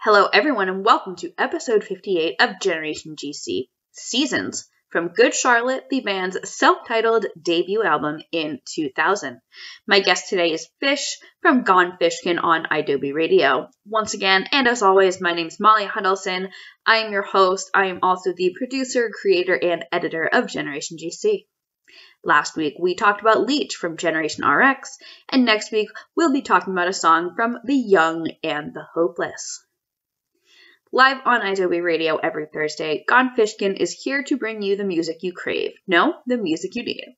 Hello everyone and welcome to episode 58 of Generation GC, Seasons, from Good Charlotte, the band's self-titled debut album in 2000. My guest today is Fish from Gone Fishkin on idobi Radio. Once again, and as always, my name is Molly Hudelson. I am your host. I am also the producer, creator, and editor of Generation GC. Last week, we talked about Leech from Generation RX, and next week, we'll be talking about a song from The Young and the Hopeless. Live on idobi Radio every Thursday, Gone Fishkin is here to bring you the music you crave. No, the music you need.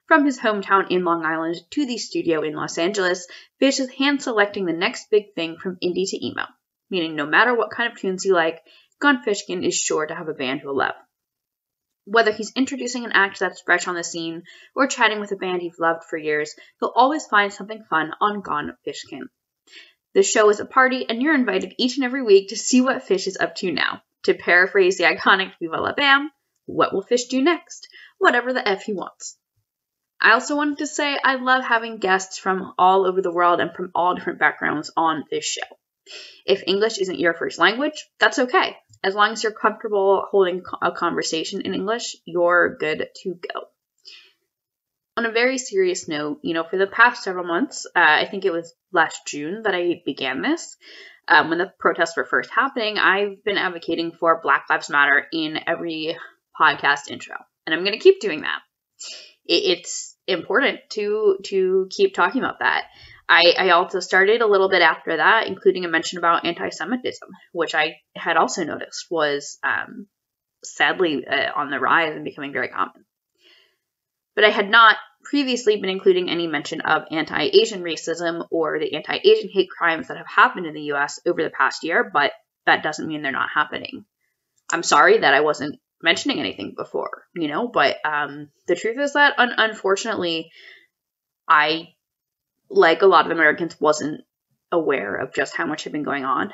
From his hometown in Long Island to the studio in Los Angeles, Fish is hand-selecting the next big thing from indie to emo, meaning no matter what kind of tunes you like, Gone Fishkin is sure to have a band you'll love. Whether he's introducing an act that's fresh on the scene or chatting with a band you've loved for years, you'll always find something fun on Gone Fishkin. The show is a party, and you're invited each and every week to see what Fish is up to now. To paraphrase the iconic Viva la Bam, what will Fish do next? Whatever the F he wants. I also wanted to say I love having guests from all over the world and from all different backgrounds on this show. If English isn't your first language, that's okay. As long as you're comfortable holding a conversation in English, you're good to go. On a very serious note, for the past several months, I think it was last June that I began this. When the protests were first happening, I've been advocating for Black Lives Matter in every podcast intro. And I'm going to keep doing that. It's important to keep talking about that. I also started a little bit after that, including a mention about anti-Semitism, which I had also noticed was sadly on the rise and becoming very common. But I had not previously been including any mention of anti-Asian racism or the anti-Asian hate crimes that have happened in the U.S. over the past year, but that doesn't mean they're not happening. I'm sorry that I wasn't mentioning anything before, but the truth is that unfortunately, I, like a lot of Americans, wasn't aware of just how much had been going on.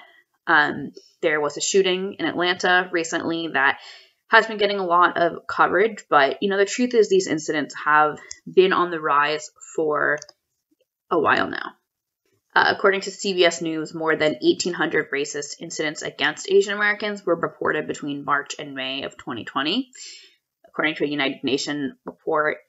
There was a shooting in Atlanta recently that has been getting a lot of coverage, but, the truth is these incidents have been on the rise for a while now. According to CBS News, more than 1,800 racist incidents against Asian Americans were reported between March and May of 2020, according to a United Nations report.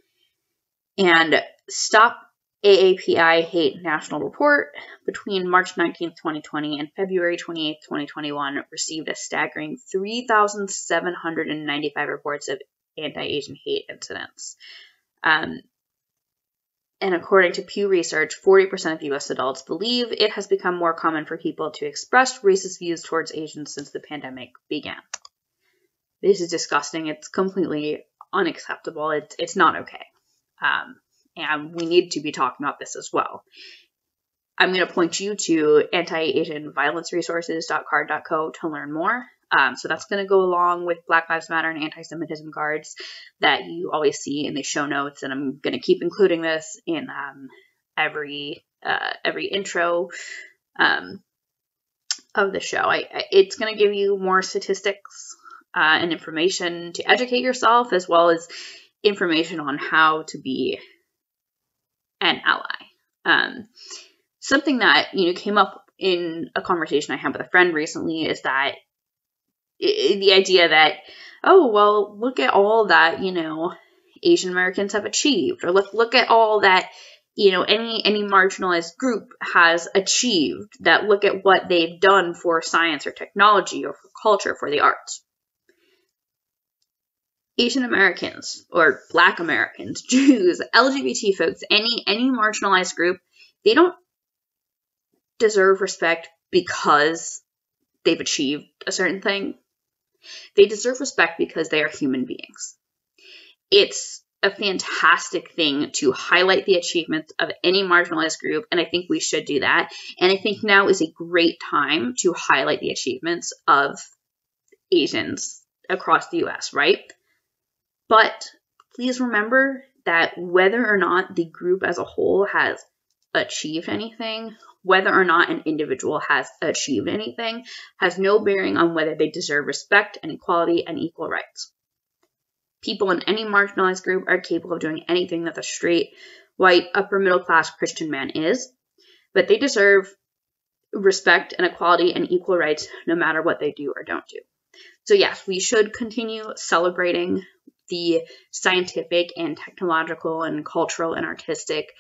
And Stop AAPI Hate National Report between March 19, 2020 and February 28, 2021 received a staggering 3,795 reports of anti-Asian hate incidents. And according to Pew Research, 40% of U.S. adults believe it has become more common for people to express racist views towards Asians since the pandemic began. This is disgusting. It's completely unacceptable. It's not okay. And we need to be talking about this as well. I'm going to point you to anti-asianviolenceresources.card.co to learn more. So that's going to go along with Black Lives Matter and anti-Semitism cards that you always see in the show notes. And I'm going to keep including this in every intro of the show. It's going to give you more statistics and information to educate yourself, as well as information on how to be an ally. Something that, came up in a conversation I had with a friend recently is that the idea that, oh, well, look at all that, Asian Americans have achieved, or look at all that, any marginalized group has achieved, that look at what they've done for science or technology or for culture, for the arts. Asian Americans or Black Americans, Jews, LGBT folks, any marginalized group, they don't deserve respect because they've achieved a certain thing. They deserve respect because they are human beings. It's a fantastic thing to highlight the achievements of any marginalized group, and I think we should do that. And I think now is a great time to highlight the achievements of Asians across the U.S., right? But please remember that whether or not the group as a whole has achieved anything, whether or not an individual has achieved anything, has no bearing on whether they deserve respect and equality and equal rights. People in any marginalized group are capable of doing anything that the straight, white, upper middle class Christian man is, but they deserve respect and equality and equal rights no matter what they do or don't do. So yes, we should continue celebrating the scientific and technological and cultural and artistic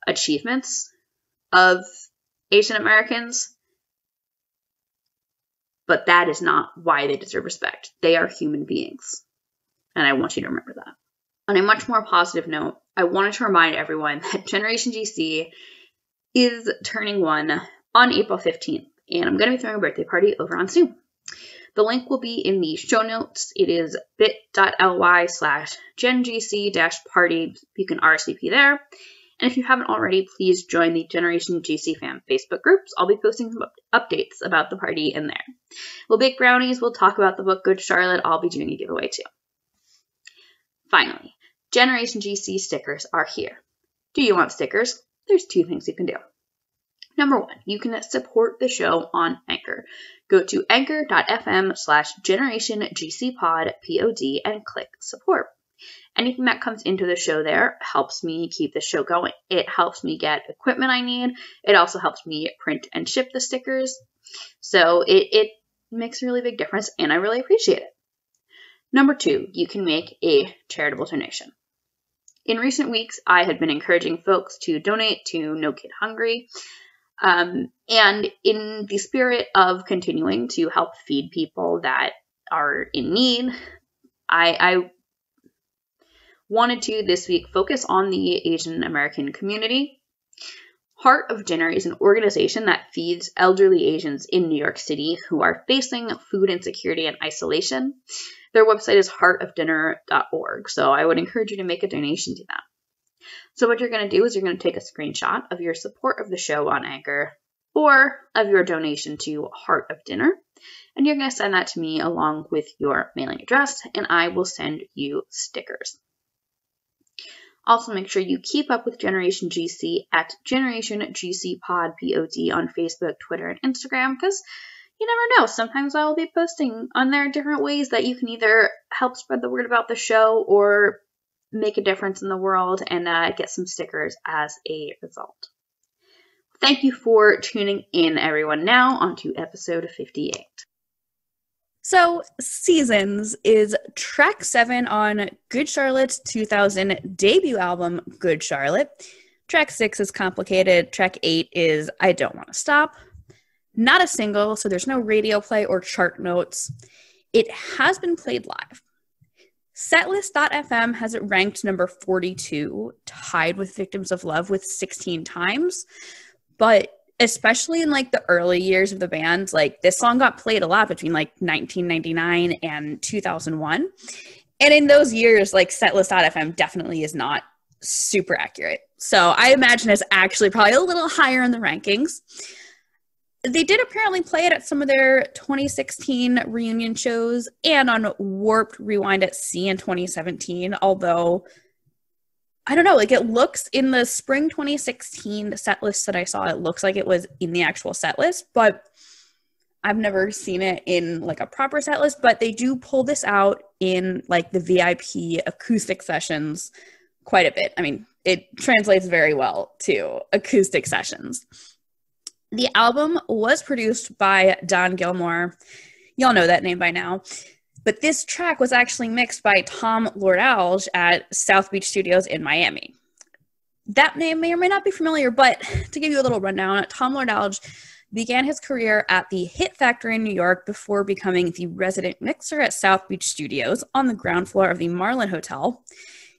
achievements of Asian Americans, but that is not why they deserve respect. They are human beings, and I want you to remember that. On a much more positive note, I wanted to remind everyone that Generation GC is turning 1 on April 15th, and I'm going to be throwing a birthday party over on Zoom. The link will be in the show notes. It is bit.ly/GenGC-party. You can RSVP there. And if you haven't already, please join the Generation GC Fam Facebook groups. I'll be posting some updates about the party in there. We'll bake brownies. We'll talk about the book Good Charlotte. I'll be doing a giveaway too. Finally, Generation GC stickers are here. Do you want stickers? There's 2 things you can do. Number 1, you can support the show on Anchor. Go to anchor.fm/GenerationGCPod, POD, and click support. Anything that comes into the show there helps me keep the show going. It helps me get equipment I need. It also helps me print and ship the stickers. So it makes a really big difference, and I really appreciate it. Number 2, you can make a charitable donation. In recent weeks, I had been encouraging folks to donate to No Kid Hungry. And in the spirit of continuing to help feed people that are in need, I wanted to this week focus on the Asian American community. Heart of Dinner is an organization that feeds elderly Asians in New York City who are facing food insecurity and isolation. Their website is heartofdinner.org, so I would encourage you to make a donation to them. So what you're going to do is you're going to take a screenshot of your support of the show on Anchor or of your donation to Heart of Dinner, and you're going to send that to me along with your mailing address, and I will send you stickers. Also, make sure you keep up with Generation GC at Generation GC Pod, POD on Facebook, Twitter, and Instagram, because you never know. Sometimes I will be posting on there different ways that you can either help spread the word about the show or make a difference in the world and get some stickers as a result. Thank you for tuning in, everyone. Now on to episode 58. So, Seasons is track 7 on Good Charlotte's 2000 debut album, Good Charlotte. Track 6 is Complicated. Track 8 is I Don't Want to Stop. Not a single, so there's no radio play or chart notes. It has been played live. Setlist.fm has it ranked number 42, tied with Victims of Love with 16 times. But especially in like the early years of the band, like this song got played a lot between like 1999 and 2001. And in those years, like Setlist.fm definitely is not super accurate. So I imagine it's actually probably a little higher in the rankings. They did apparently play it at some of their 2016 reunion shows and on Warped Rewind at Sea in 2017, although, I don't know, like it looks in the spring 2016 set list that I saw, it looks like it was in the actual set list, but I've never seen it in like a proper set list, but they do pull this out in like the VIP acoustic sessions quite a bit. I mean, it translates very well to acoustic sessions. The album was produced by Don Gilmore. Y'all know that name by now. But this track was actually mixed by Tom Lord-Alge at South Beach Studios in Miami. That name may or may not be familiar, but to give you a little rundown, Tom Lord-Alge began his career at the Hit Factory in New York before becoming the resident mixer at South Beach Studios on the ground floor of the Marlin Hotel.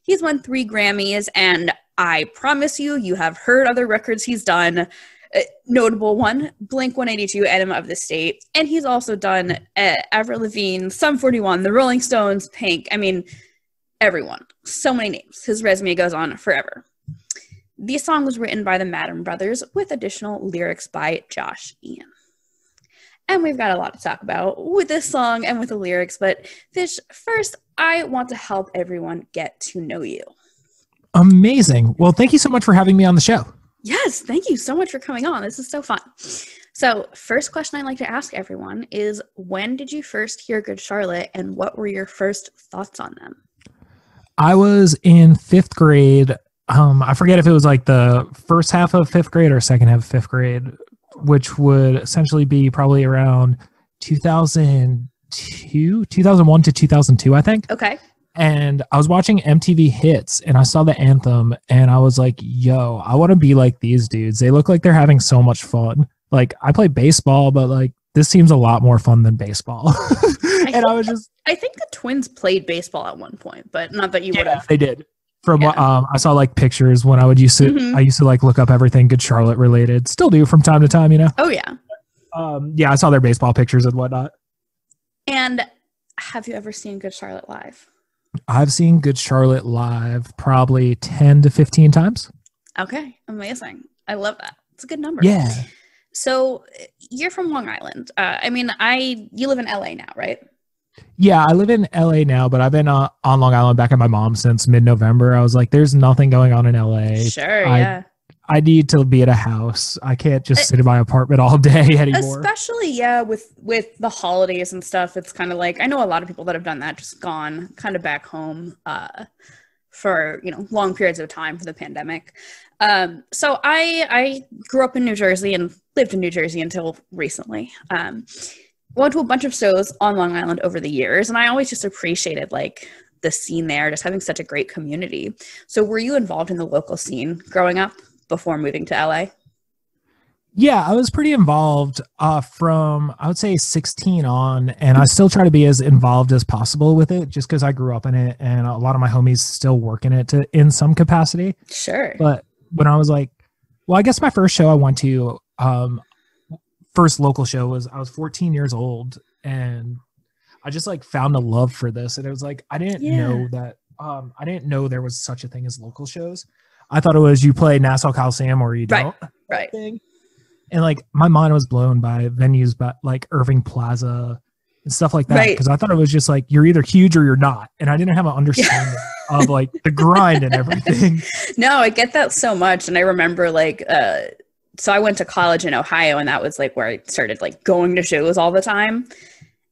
He's won 3 Grammys, and I promise you, you have heard other records he's done. Notable one, Blink-182, Enema of the State, and he's also done Avril Lavigne, Sum 41, The Rolling Stones, Pink. I mean, everyone. So many names. His resume goes on forever. The song was written by the Madden brothers with additional lyrics by Josh Ian. And we've got a lot to talk about with this song and with the lyrics, but Fish, first, I want to help everyone get to know you. Amazing. Well, thank you so much for having me on the show. Yes, thank you so much for coming on. This is so fun. So, first question I'd like to ask everyone is, when did you first hear Good Charlotte, and what were your first thoughts on them? I was in 5th grade. I forget if it was like the first half of 5th grade or second half of 5th grade. which would essentially be probably around 2001 to 2002, I think. Okay. And I was watching MTV Hits and I saw the anthem and I was like, yo, I want to be like these dudes. They look like they're having so much fun. Like, I play baseball, but like this seems a lot more fun than baseball. I think the Twins played baseball at one point, but not that you would have. They did. From what I saw like pictures when I used to like look up everything Good Charlotte related. Still do from time to time, you know? Oh yeah. Yeah, I saw their baseball pictures and whatnot. And have you ever seen Good Charlotte live? I've seen Good Charlotte live probably 10 to 15 times. Okay, amazing. I love that. It's a good number. Yeah. So you're from Long Island. You live in LA now, right? Yeah, I live in LA now, but I've been on Long Island back at my mom's since mid-November. I was like, there's nothing going on in LA. Sure, yeah. I need to be at a house. I can't just sit in my apartment all day anymore. Especially, with the holidays and stuff. It's kind of like, I know a lot of people that have done that, just gone kind of back home for, long periods of time for the pandemic. So I grew up in New Jersey and lived in New Jersey until recently. Went to a bunch of shows on Long Island over the years, and I always just appreciated like the scene there, just having such a great community. So were you involved in the local scene growing up before moving to LA? Yeah, I was pretty involved from, I would say 16 on, and I still try to be as involved as possible with it just because I grew up in it and a lot of my homies still work in it in some capacity. Sure. But when I was like, well, I guess my first show I went to, first local show was, I was 14 years old and I just like found a love for this. And it was like, I didn't know that, I didn't know there was such a thing as local shows. I thought it was you play Nassau Coliseum or you don't. Right. Thing. And like my mind was blown by venues but like Irving Plaza and stuff like that. Because I thought it was just like, you're either huge or you're not. And I didn't have an understanding of like the grind and everything. No, I get that so much. And I remember like, so I went to college in Ohio, and that was like where I started like going to shows all the time.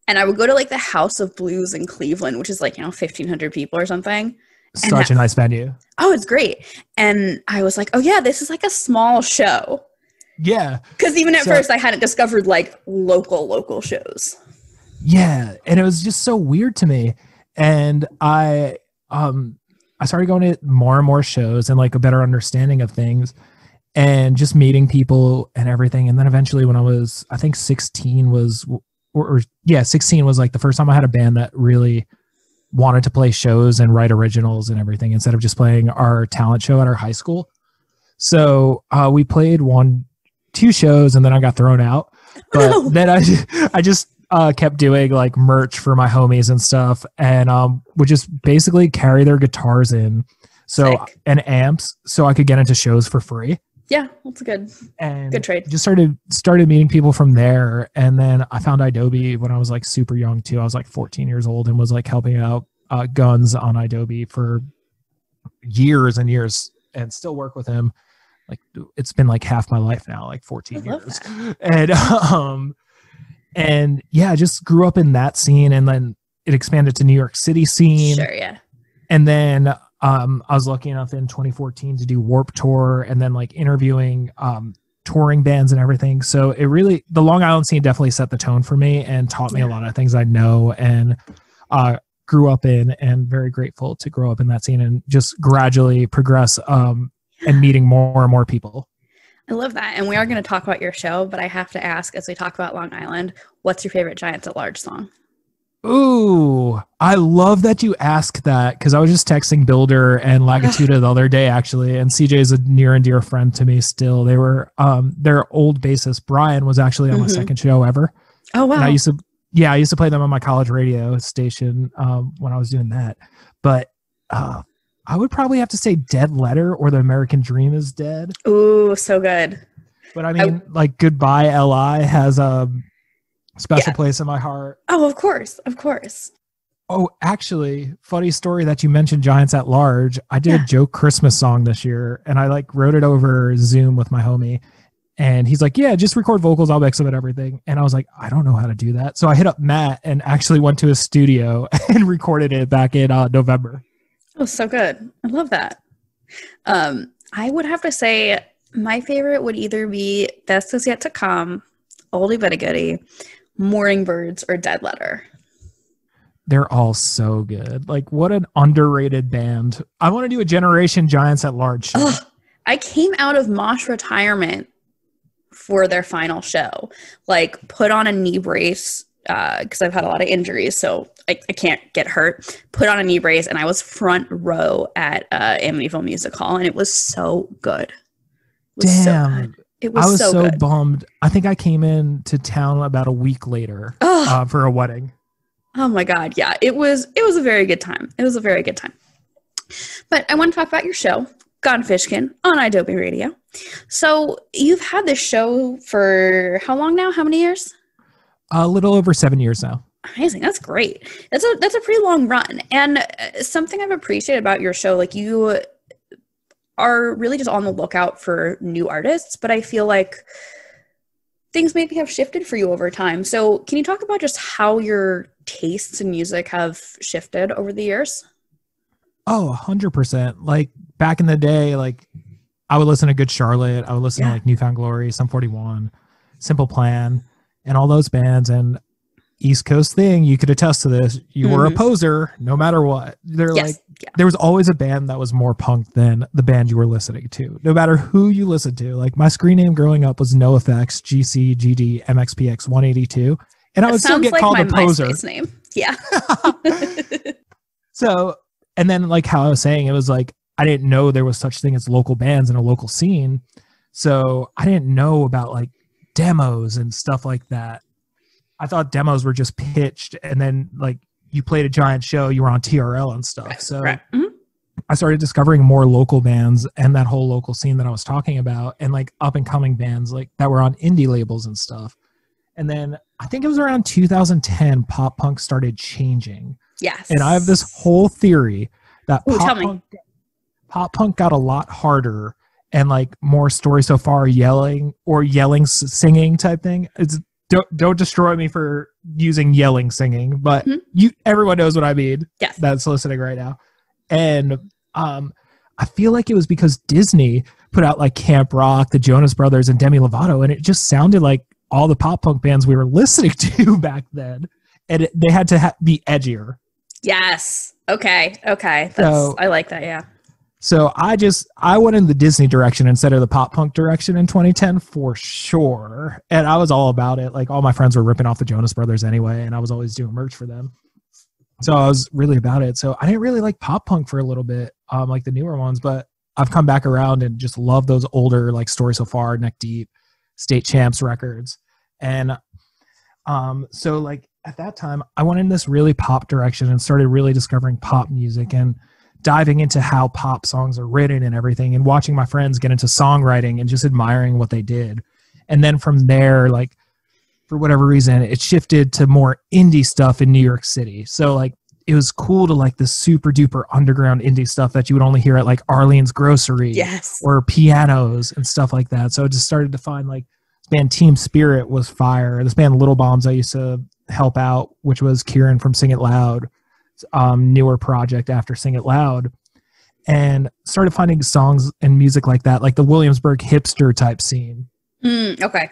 And I would go to like the House of Blues in Cleveland, which is like, 1,500 people or something. Such a nice venue. Oh, it's great. And I was like, oh yeah, this is like a small show. Yeah. Because even at first I hadn't discovered like local shows. Yeah. And it was just so weird to me. And I started going to more and more shows and like a better understanding of things. And just meeting people and everything. And then eventually when I was, I think 16 was, 16 was like the first time I had a band that really wanted to play shows and write originals and everything instead of just playing our talent show at our high school. So we played 2 shows and then I got thrown out. But then I just kept doing like merch for my homies and stuff and would just basically carry their guitars in. So Sick. And amps so I could get into shows for free. Yeah, that's a good trade. Just started meeting people from there. And then I found idobi when I was like super young too. I was like 14 years old and was like helping out Guns on idobi for years and years and still work with him. Like it's been like half my life now, like 14 years. And yeah, I just grew up in that scene and then it expanded to New York City scene. Sure, yeah. And then I was lucky enough in 2014 to do Warped Tour and then like interviewing touring bands and everything. So the Long Island scene definitely set the tone for me and taught me a lot of things I know and grew up in, and very grateful to grow up in that scene and just gradually progress and meeting more and more people. I love that. And we are going to talk about your show, but I have to ask, as we talk about Long Island, what's your favorite Giants at Large song? Ooh, I love that you asked that because I was just texting Builder and Lagatuda the other day actually, and CJ is a near and dear friend to me still. They were their old bassist Brian was actually on my second show ever. Oh wow! And I used to play them on my college radio station when I was doing that. But I would probably have to say Dead Letter or The American Dream Is Dead. Ooh, so good. But I mean, like Goodbye Li has a special place in my heart. Oh, of course. Oh, actually, funny story that you mentioned Giants at Large. I did a joke Christmas song this year and I like wrote it over Zoom with my homie. And he's like, yeah, just record vocals. I'll mix them and everything. And I was like, I don't know how to do that. So I hit up Matt and actually went to his studio and recorded it back in November. Oh, so good. I love that. I would have to say My favorite would either be Best Is Yet to Come, Oldie But a Goodie, Morning Birds, or Dead Letter. They're all so good. Like, what an underrated band. I want to do a Generation Giants at Large show. Ugh, I came out of Mosh retirement for their final show. Like, put on a knee brace because I've had a lot of injuries, so I can't get hurt. Put on a knee brace, and I was front row at Amityville Music Hall, and it was so good. It was Damn. so good. It was I was so good. bummed. I think I came into town about a week later for a wedding. Oh my God. Yeah, it was a very good time. It was a very good time. But I want to talk about your show, Gone Fishkin, on idobi Radio. So you've had this show for how long now? How many years? A little over 7 years now. Amazing. That's great. That's a pretty long run. And something I've appreciated about your show, like you are really just on the lookout for new artists, but I feel like things maybe have shifted for you over time. So can you talk about just how your tastes in music have shifted over the years? Oh, 100%. Like back in the day, like I would listen to Good Charlotte. I would listen to like Newfound Glory, Sum 41, Simple Plan, and all those bands. And East Coast thing, you could attest to this. You were a poser no matter what. There was always a band that was more punk than the band you were listening to, no matter who you listened to. Like my screen name growing up was NoFX, GC, GD, MXPX 182. And I would still get called a poser. MySpace name. Yeah. So, and then like how I was saying, it was like, I didn't know there was such thing as local bands in a local scene. So I didn't know about like demos and stuff like that. I thought demos were just pitched and then like you played a giant show, you were on TRL and stuff. Right. I started discovering more local bands and that whole local scene that I was talking about, and like up and coming bands like that were on indie labels and stuff. And then I think it was around 2010 pop punk started changing. Yes. And I have this whole theory that pop punk got a lot harder and like more Story So Far yelling, singing type thing. Don't destroy me for using yelling singing, but everyone knows what I mean. Yes. That's listening right now. And I feel like it was because Disney put out like Camp Rock, the Jonas Brothers, and Demi Lovato, and it just sounded like all the pop punk bands we were listening to back then, and they had to be edgier. Yes. Okay. I like that. Yeah. So I went in the Disney direction instead of the pop punk direction in 2010 for sure. And I was all about it. Like all my friends were ripping off the Jonas Brothers anyway, and I was always doing merch for them. So I was really about it. So I didn't really like pop punk for a little bit, like the newer ones, but I've come back around and just love those older, like Story So Far, Neck Deep, State Champs records. And so like at that time, I went in this really pop direction and started really discovering pop music and diving into how pop songs are written and everything, and watching my friends get into songwriting and just admiring what they did. And then from there, like for whatever reason, it shifted to more indie stuff in New York City. So like it was cool to like the super duper underground indie stuff that you would only hear at like Arlene's Grocery or pianos and stuff like that. So I just started to find like this band Team Spirit was fire. This band Little Bombs I used to help out, which was Kieran from Sing It Loud, newer project after Sing It Loud, and started finding songs and music like that, like the Williamsburg hipster type scene. Okay.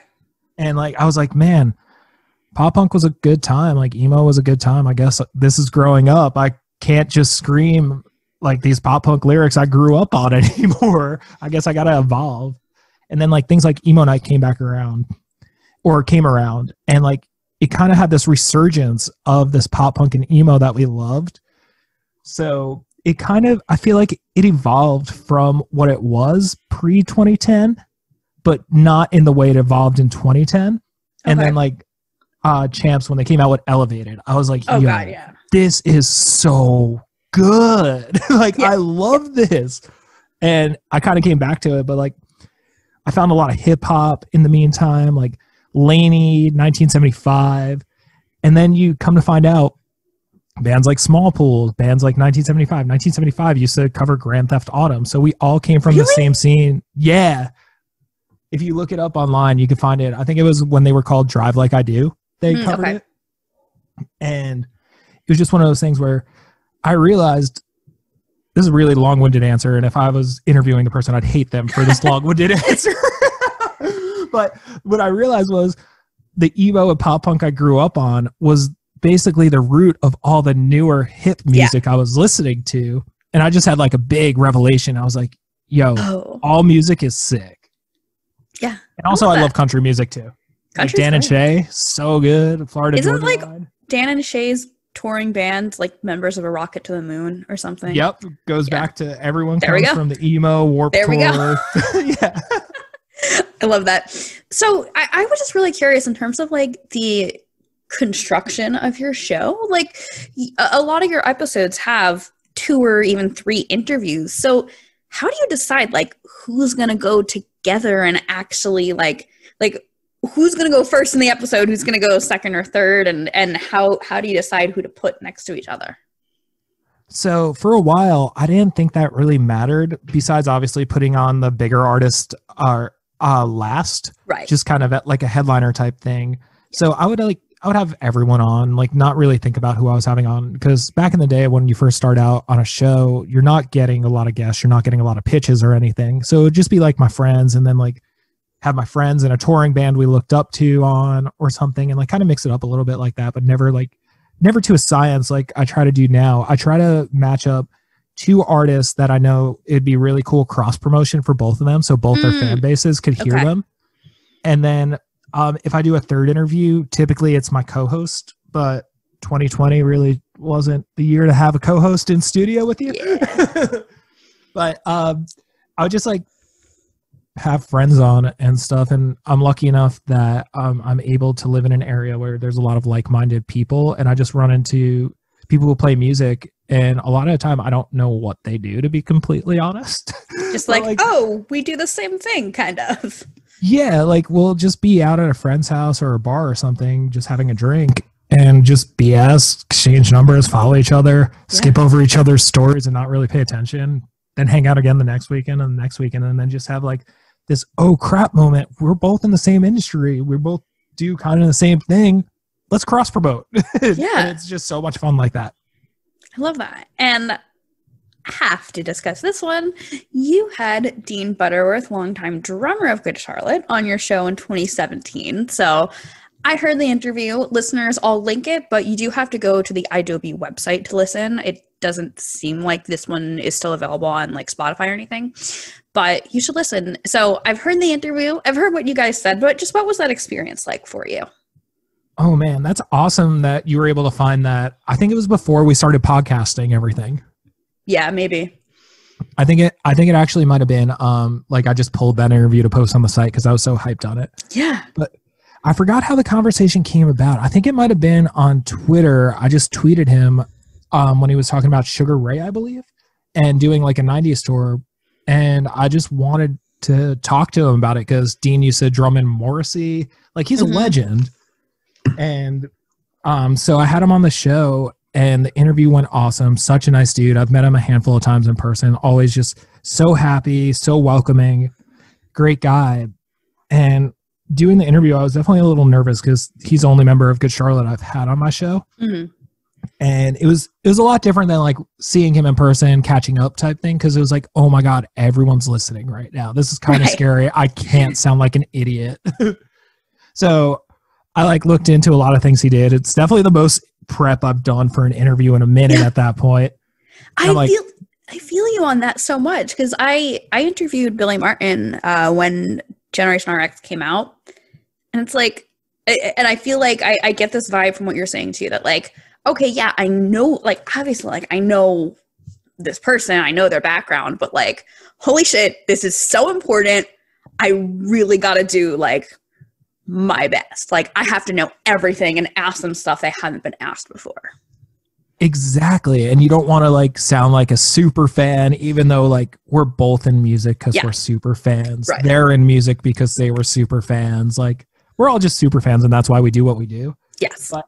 And like I was like, man, pop punk was a good time, like emo was a good time. I guess this is growing up. I can't just scream like these pop punk lyrics I grew up on anymore. I guess I gotta evolve. And then like things like Emo Night came around, and like it kind of had this resurgence of this pop punk and emo that we loved. So it kind of, I feel like it evolved from what it was pre-2010, but not in the way it evolved in 2010. And then like Champs, when they came out with Elevated, I was like, this is so good. Like, I love this. And I kind of came back to it, but like I found a lot of hip hop in the meantime, like Laney, 1975. And then you come to find out bands like Small Pools, bands like 1975 used to cover Grand Theft Auto. So we all came from the same scene. Yeah. If you look it up online, you can find it. I think it was when they were called Drive Like I Do. They covered it. And it was just one of those things where I realized this is a really long-winded answer, and if I was interviewing the person, I'd hate them for this long-winded answer. But what I realized was the emo and pop punk I grew up on was basically the root of all the newer hip music I was listening to. And I just had like a big revelation. I was like, yo, all music is sick. Yeah. And also I love country music too. Like Dan and Shay, so good. Florida Isn't Georgia like Line. Dan and Shay's touring band like members of a Rocket to the Moon or something? Yep. Goes back to everyone comes from the emo Warped Tour. There we go. Yeah. I love that. So I was just really curious in terms of like the construction of your show. Like a lot of your episodes have 2 or even 3 interviews. So how do you decide like who's going to go together and actually like who's going to go first in the episode, who's going to go second or third, and how do you decide who to put next to each other? So for a while, I didn't think that really mattered, besides obviously putting on the bigger artist last, right? Just kind of at like a headliner type thing. So I would have everyone on, like not really think about who I was having on, because back in the day when you first start out on a show, you're not getting a lot of guests, you're not getting a lot of pitches or anything. So it would just be like my friends, and then like have my friends in a touring band we looked up to on or something, and like kind of mix it up a little bit like that, but never to a science like I try to do now. I try to match up 2 artists that I know it'd be really cool cross promotion for both of them, so both their fan bases could hear them. And then if I do a third interview, typically it's my co-host, but 2020 really wasn't the year to have a co-host in studio with you. Yeah. But I would just like have friends on and stuff, and I'm lucky enough that I'm able to live in an area where there's a lot of like-minded people, and I just run into people who play music, and a lot of the time I don't know what they do, to be completely honest. Just like, oh, we do the same thing, kind of. Yeah, like we'll just be out at a friend's house or a bar or something, just having a drink, and just BS, exchange numbers, follow each other, skip over each other's stories and not really pay attention, then hang out again the next weekend and the next weekend, and then just have like this oh crap moment. We're both in the same industry. We both do kind of the same thing. Let's cross promote. Yeah. And it's just so much fun like that. I love that. And I have to discuss this one. You had Dean Butterworth, longtime drummer of Good Charlotte, on your show in 2017. So I heard the interview. Listeners, I'll link it, but you do have to go to the idobi website to listen. It doesn't seem like this one is still available on like Spotify or anything, but you should listen. So I've heard the interview. I've heard what you guys said, but just what was that experience like for you? Oh man, that's awesome that you were able to find that. I think it was before we started podcasting everything. Yeah, maybe. I think it actually might have been like I just pulled that interview to post on the site because I was so hyped on it. Yeah. But I forgot how the conversation came about. I think it might have been on Twitter. I just tweeted him when he was talking about Sugar Ray, I believe, and doing like a 90s tour. And I just wanted to talk to him about it because Dean used to drum in Morrissey. Like he's a legend. And so I had him on the show, and the interview went awesome. Such a nice dude. I've met him a handful of times in person. Always just so happy, so welcoming, great guy. And doing the interview, I was definitely a little nervous because he's the only member of Good Charlotte I've had on my show. And it was a lot different than like seeing him in person, catching up type thing. Cause it was like, oh my God, everyone's listening right now. This is kind of scary. I can't sound like an idiot. So I like looked into a lot of things he did. It's definitely the most prep I've done for an interview in a minute at that point. I feel you on that so much because I interviewed Billy Martin when Generation RX came out, and it's like, and I feel like I get this vibe from what you're saying too, that like, okay, yeah, I know, like obviously, like I know this person, I know their background, but like, holy shit, this is so important. I really got to do like my best. Like I have to know everything and ask them stuff they haven't been asked before. Exactly. And you don't want to like sound like a super fan, even though like we're both in music because we're super fans. Right. They're in music because they were super fans. Like we're all just super fans, and that's why we do what we do. Yes. But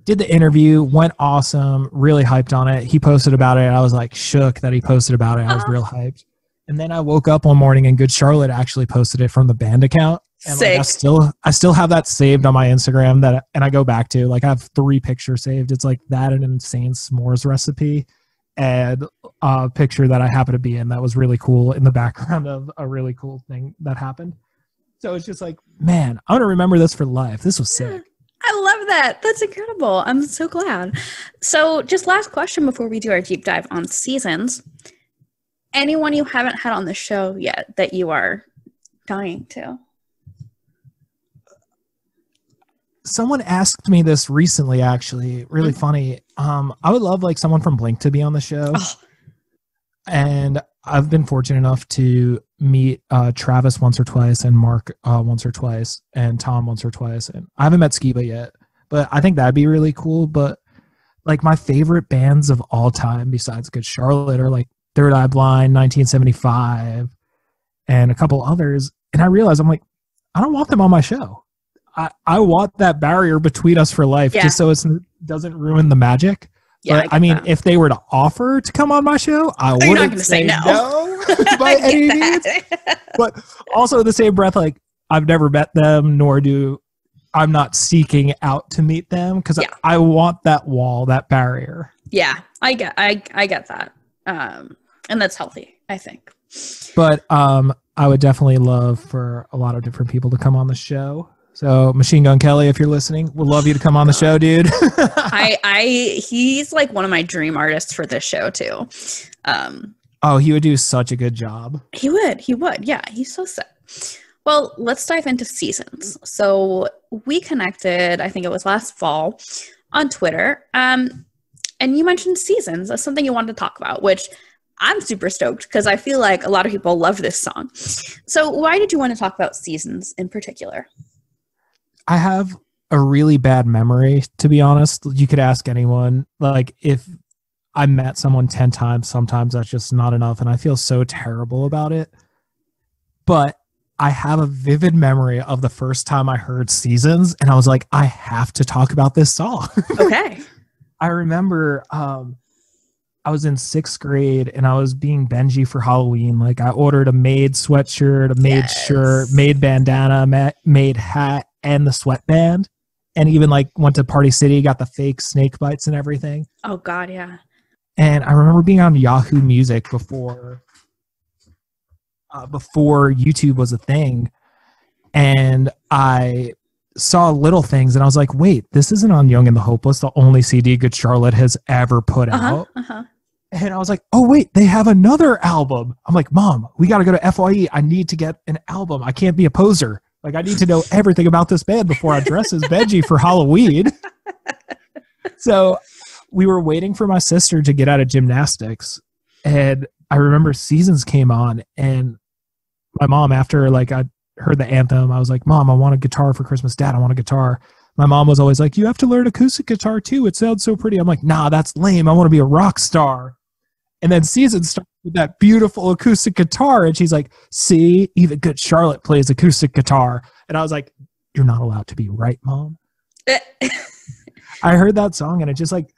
did the interview, went awesome, really hyped on it. He posted about it. I was like shook that he posted about it. I was real hyped. And then I woke up one morning and Good Charlotte actually posted it from the band account. And like, I still have that saved on my Instagram and I go back to, like I have 3 pictures saved. It's like that and an insane s'mores recipe and a picture that I happened to be in that was really cool in the background of a really cool thing that happened. So it's just like, man, I'm going to remember this for life. This was sick. I love that. That's incredible. I'm so glad. So just last question before we do our deep dive on seasons. Anyone you haven't had on the show yet that you are dying to? Someone asked me this recently, actually, really funny. I would love like someone from Blink to be on the show. Oh. And I've been fortunate enough to meet Travis once or twice and Mark once or twice and Tom once or twice. And I haven't met Skiba yet, but I think that'd be really cool. But like my favorite bands of all time besides Good Charlotte are like Third Eye Blind, 1975, and a couple others. And I realized I'm like, I don't want them on my show. I want that barrier between us for life just so it doesn't ruin the magic. Yeah, but I mean, if they were to offer to come on my show, I wouldn't say no by any means. But also in the same breath, like I've never met them, I'm not seeking out to meet them because I want that wall, that barrier. Yeah, I get that. And that's healthy, I think. But I would definitely love for a lot of different people to come on the show. So Machine Gun Kelly, if you're listening, we'd love you to come on the show, dude. He's like one of my dream artists for this show too. He would do such a good job. He would. Yeah, he's so sick. Well, let's dive into seasons. So we connected, I think it was last fall on Twitter. And you mentioned seasons as something you wanted to talk about, which I'm super stoked because I feel like a lot of people love this song. So why did you want to talk about seasons in particular? I have a really bad memory, to be honest. You could ask anyone. Like, if I met someone 10 times, sometimes that's just not enough, and I feel so terrible about it. But I have a vivid memory of the first time I heard Seasons, and I was like, I have to talk about this song. Okay. I remember I was in 6th grade, and I was being Benji for Halloween. Like, I ordered a maid sweatshirt, a maid shirt, maid bandana, maid hat, and the sweatband, and even like went to Party City, got the fake snake bites and everything. Oh God, yeah. And I remember being on Yahoo Music before YouTube was a thing, and I saw Little Things, and I was like, wait, this isn't on Young and the Hopeless, the only CD Good Charlotte has ever put out. And I was like, oh wait, they have another album. I'm like, Mom, we got to go to FYE. I need to get an album. I can't be a poser. Like, I need to know everything about this band before I dress as Benji for Halloween. So we were waiting for my sister to get out of gymnastics. And I remember Seasons came on, and my mom, after like I heard the anthem, I was like, Mom, I want a guitar for Christmas. Dad, I want a guitar. My mom was always like, you have to learn acoustic guitar too. It sounds so pretty. I'm like, nah, that's lame. I want to be a rock star. And then Seasons started with that beautiful acoustic guitar. And she's like, see, even Good Charlotte plays acoustic guitar. And I was like, you're not allowed to be right, Mom. I heard that song and it just like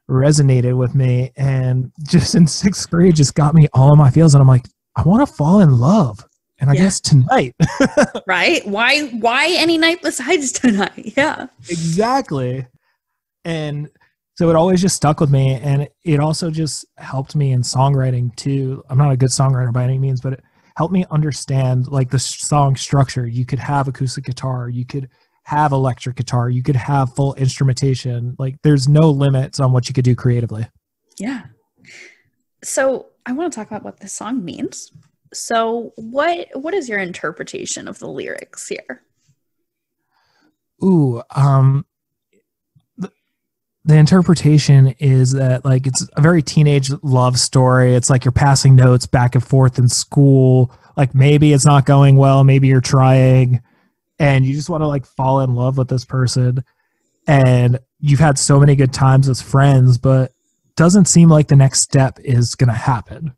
resonated with me. And just in 6th grade, just got me all of my feels. And I'm like, I want to fall in love. And I guess tonight. Right? Why any night besides tonight? Yeah. Exactly. And so it always just stuck with me, and it also just helped me in songwriting too. I'm not a good songwriter by any means, but it helped me understand like the song structure. You could have acoustic guitar, you could have electric guitar, you could have full instrumentation. Like there's no limits on what you could do creatively. Yeah. So I want to talk about what this song means. So what is your interpretation of the lyrics here? Ooh, the interpretation is that like it's a very teenage love story. It's like you're passing notes back and forth in school. Like maybe it's not going well, maybe you're trying, and you just want to like fall in love with this person. And you've had so many good times as friends, but doesn't seem like the next step is going to happen.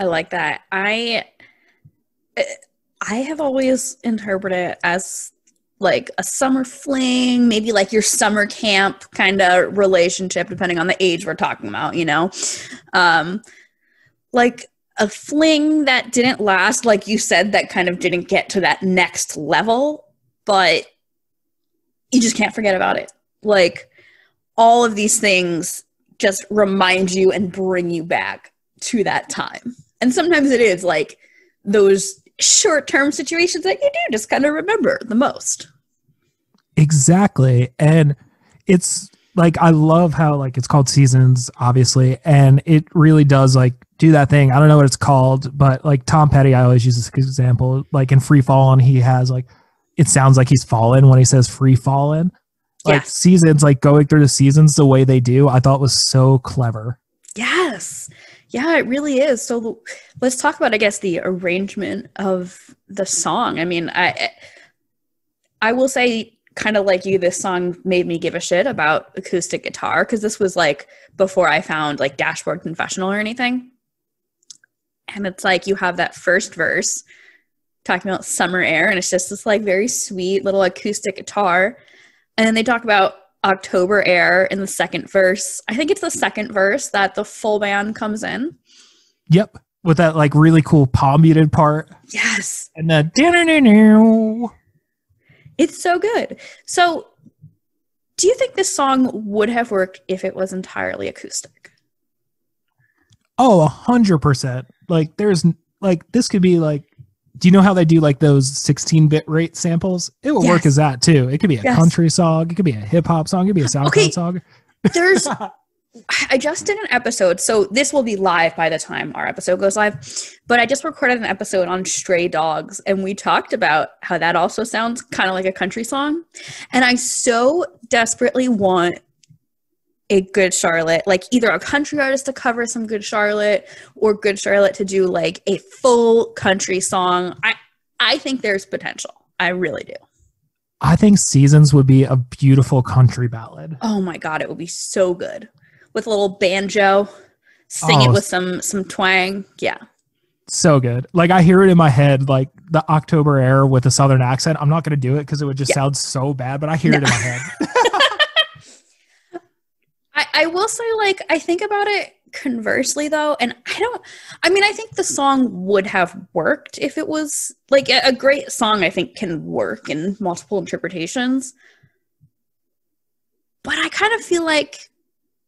I like that. I have always interpreted it as like a summer fling, maybe like your summer camp kind of relationship, depending on the age we're talking about, you know? Like a fling that didn't last, like you said, that kind of didn't get to that next level, but you just can't forget about it. Like all of these things just remind you and bring you back to that time. And sometimes it is like those short-term situations that you do just kind of remember the most. Exactly. And it's like, I love how like it's called Seasons, obviously, and it really does like do that thing. I don't know what it's called, but like Tom Petty, I always use this example, like in Free Fallin', he has like, it sounds like he's fallen when he says free fallin'. Like Yes. Seasons, like going through the seasons the way they do, I thought was so clever. Yes. Yeah, it really is. So let's talk about, I guess, the arrangement of the song. I mean, I will say, kind of like you, this song made me give a shit about acoustic guitar, because this was like before I found like Dashboard Confessional or anything. And it's like you have that first verse talking about summer air, and it's just this like very sweet little acoustic guitar. And then they talk about October air in the second verse. I think it's the second verse that the full band comes in. Yep. With that like really cool palm muted part. Yes. And then It's so good. So do you think this song would have worked if it was entirely acoustic? Oh, 100%. Like there's like, this could be like, do you know how they do like those 16-bit rate samples? It will work as that too. It could be a country song. It could be a hip hop song. It could be a SoundCloud song. I just did an episode, so this will be live by the time our episode goes live, but I just recorded an episode on stray dogs, and we talked about how that also sounds kind of like a country song. And I so desperately want a Good Charlotte, like either a country artist to cover some Good Charlotte, or Good Charlotte to do like a full country song. I think there's potential. I really do. I think Seasons would be a beautiful country ballad. Oh my God, it would be so good. With a little banjo, sing it with some twang. Yeah. So good. Like I hear it in my head, like the October air with a Southern accent. I'm not going to do it because it would just sound so bad, but I hear it in my head. I will say, like, I think about it conversely though, and I think the song would have worked if it was like a great song. I think can work in multiple interpretations. But I kind of feel like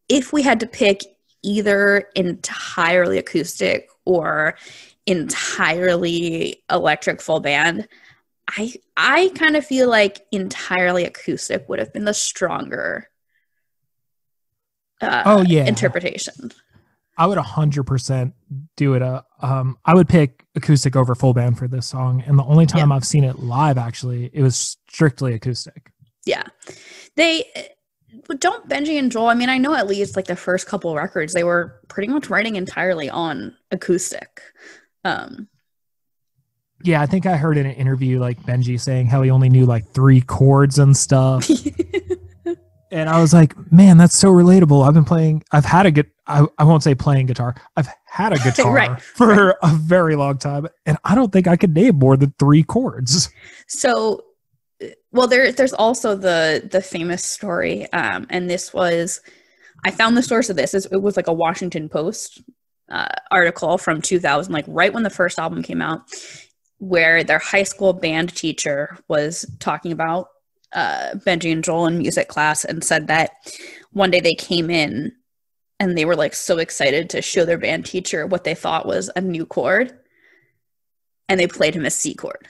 if we had to pick either entirely acoustic or entirely electric full band, I kind of feel like entirely acoustic would have been the stronger interpretation. I would 100% do it. I would pick acoustic over full band for this song. And the only time I've seen it live, actually, it was strictly acoustic. Yeah. Don't Benji and Joel, I mean, I know at least like the first couple records, they were pretty much writing entirely on acoustic. Yeah, I think I heard in an interview like Benji saying how he only knew like 3 chords and stuff. And I was like, man, that's so relatable. I've had I won't say playing guitar. I've had a guitar for a very long time. And I don't think I could name more than 3 chords. So, well, there's also the famous story. And this was, I found the source of this. It was like a Washington Post article from 2000, like right when the first album came out, where their high school band teacher was talking about Benji and Joel in music class, and said that one day they came in and they were like so excited to show their band teacher what they thought was a new chord, and they played him a C chord.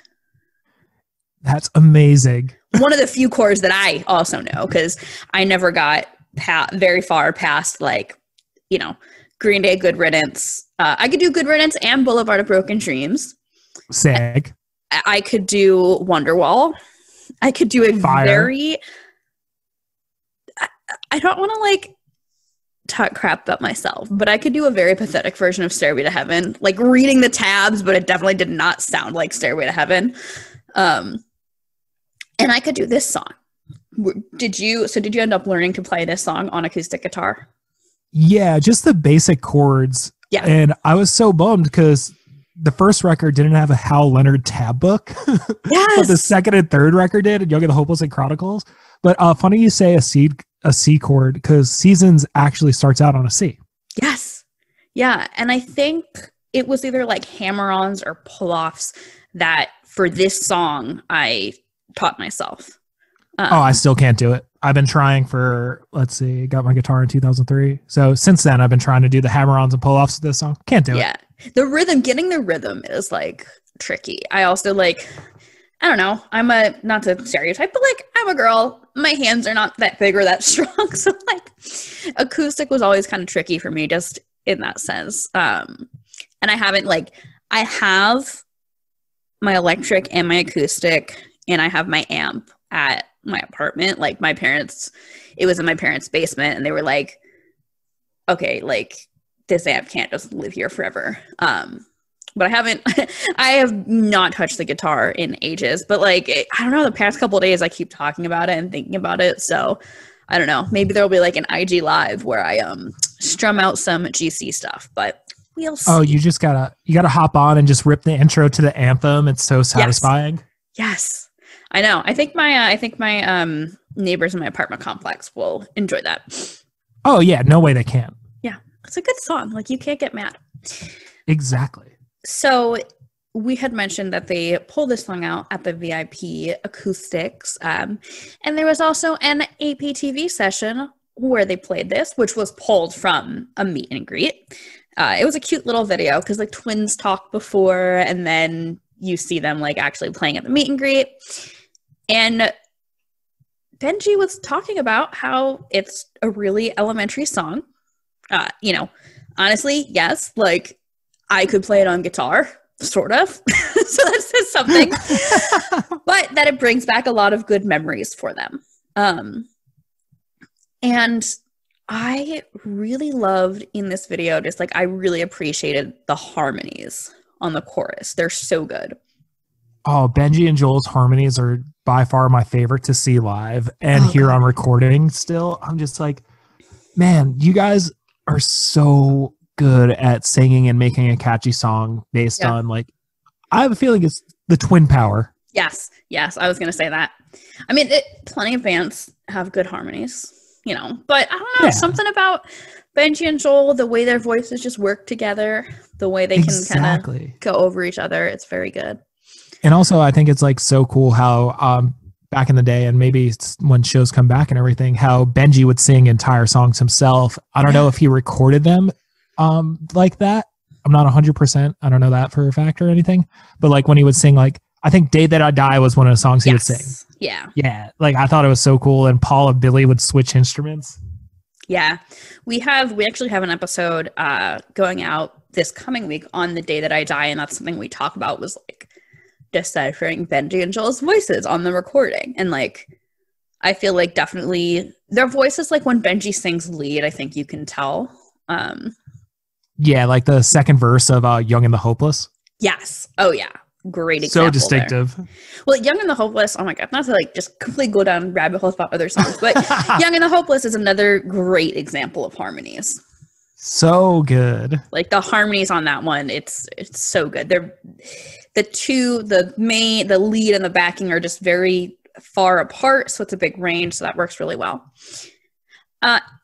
That's amazing. One of the few chords that I also know, because I never got very far past like, Green Day, Good Riddance. I could do Good Riddance and Boulevard of Broken Dreams. Sick. I could do Wonderwall. I could do a very, I don't want to like talk crap about myself, but I could do a very pathetic version of Stairway to Heaven, like reading the tabs, but it definitely did not sound like Stairway to Heaven. And I could do this song. Did you end up learning to play this song on acoustic guitar? Yeah, just the basic chords. Yeah. And I was so bummed because the first record didn't have a Hal Leonard tab book. Yes. But the second and third record did, Young and the Hopeless and Chronicles. But funny you say a C chord, because Seasons actually starts out on a C. Yes. Yeah. And I think it was either like hammer-ons or pull-offs that for this song I taught myself. I still can't do it. I've been trying for, let's see, got my guitar in 2003. So since then, I've been trying to do the hammer-ons and pull-offs of this song. Can't do it. Yeah. The rhythm, getting the rhythm is like tricky. I also like, I don't know, not to stereotype, but like I'm a girl. My hands are not that big or that strong. So like acoustic was always kind of tricky for me just in that sense. And I have my electric and my acoustic, and I have my amp at my apartment. Like it was in my parents' basement, and they were like, okay, like this amp can't just live here forever. But I have not touched the guitar in ages, but like, I don't know, the past couple of days I keep talking about it and thinking about it. So I don't know, maybe there'll be like an IG live where I strum out some GC stuff, but we'll see. Oh, you gotta hop on and just rip the intro to the anthem. It's so satisfying. Yes. I know. I think my neighbors in my apartment complex will enjoy that. Oh yeah, no way they can't. Yeah, it's a good song. Like you can't get mad. Exactly. So we had mentioned that they pulled this song out at the VIP acoustics, and there was also an APTV session where they played this, which was pulled from a meet and greet. It was a cute little video because like twins talk before, and then you see them like actually playing at the meet and greet. And Benji was talking about how it's a really elementary song. Honestly, yes, like I could play it on guitar, sort of. So that says something. But that it brings back a lot of good memories for them. And I really loved in this video, just like I really appreciated the harmonies on the chorus. They're so good. Oh, Benji and Joel's harmonies are by far my favorite to see live and hear on recording still. I'm just like, man, you guys are so good at singing and making a catchy song based on like, I have a feeling it's the twin power. Yes, I was going to say that. I mean, plenty of bands have good harmonies, but I don't know, something about Benji and Joel, the way their voices just work together, the way they can kind of go over each other. It's very good. And also, I think it's like so cool how back in the day, and maybe when shows come back and everything, how Benji would sing entire songs himself. I don't know if he recorded them like that. I'm not 100%. I don't know that for a fact or anything. But like when he would sing, like I think "Day That I Die" was one of the songs he would sing. Yeah. Like I thought it was so cool. And Paul and Billy would switch instruments. Yeah, we actually have an episode going out this coming week on "The Day That I Die," and that's something we talk about was like deciphering Benji and Joel's voices on the recording. And like I feel like definitely their voices, like when Benji sings lead, I think you can tell. Yeah, like the second verse of Young and the Hopeless. Yes. Oh yeah. Great example. So distinctive. There. Well, Young and the Hopeless, oh my god, not to like just completely go down rabbit holes about other songs, but Young and the Hopeless is another great example of harmonies. So good. Like the harmonies on that one, it's so good. They're the lead and the backing are just very far apart, so it's a big range, so that works really well.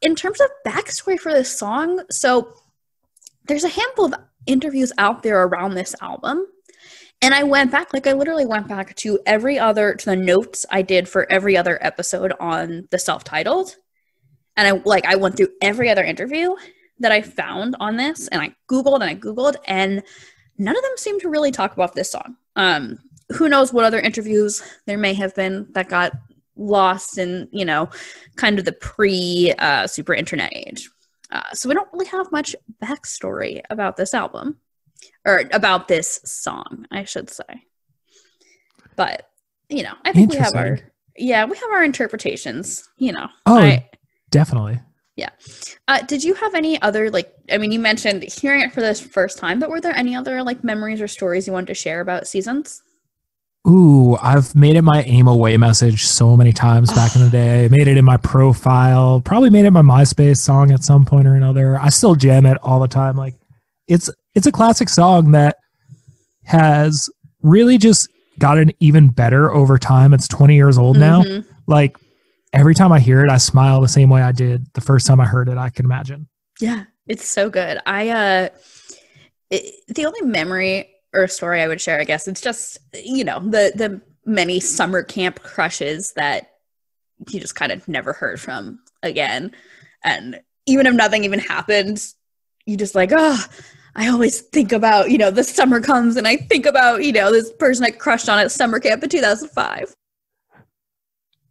In terms of backstory for this song, so there's a handful of interviews out there around this album. And I literally went back to the notes I did for every other episode on the self-titled. And I went through every other interview that I found on this, and I Googled, and none of them seem to really talk about this song. Who knows what other interviews there may have been that got lost in, kind of the pre-super internet age. So we don't really have much backstory about this album. Or about this song, I should say. But, I think we have our interpretations, Oh, definitely. Yeah. Did you have any other, you mentioned hearing it for the first time, but were there any other, memories or stories you wanted to share about Seasons? Ooh, I've made it my aim away message so many times back in the day. I made it in my profile, probably made it my MySpace song at some point or another. I still jam it all the time. It's a classic song that has really just gotten even better over time. It's 20 years old now. Like every time I hear it, I smile the same way I did the first time I heard it, I can imagine. Yeah, it's so good. The only memory or story I would share, I guess, it's just, the many summer camp crushes that he just kind of never heard from again. And even if nothing even happened, you just like, oh, I always think about, the summer comes and I think about, this person I crushed on at summer camp in 2005.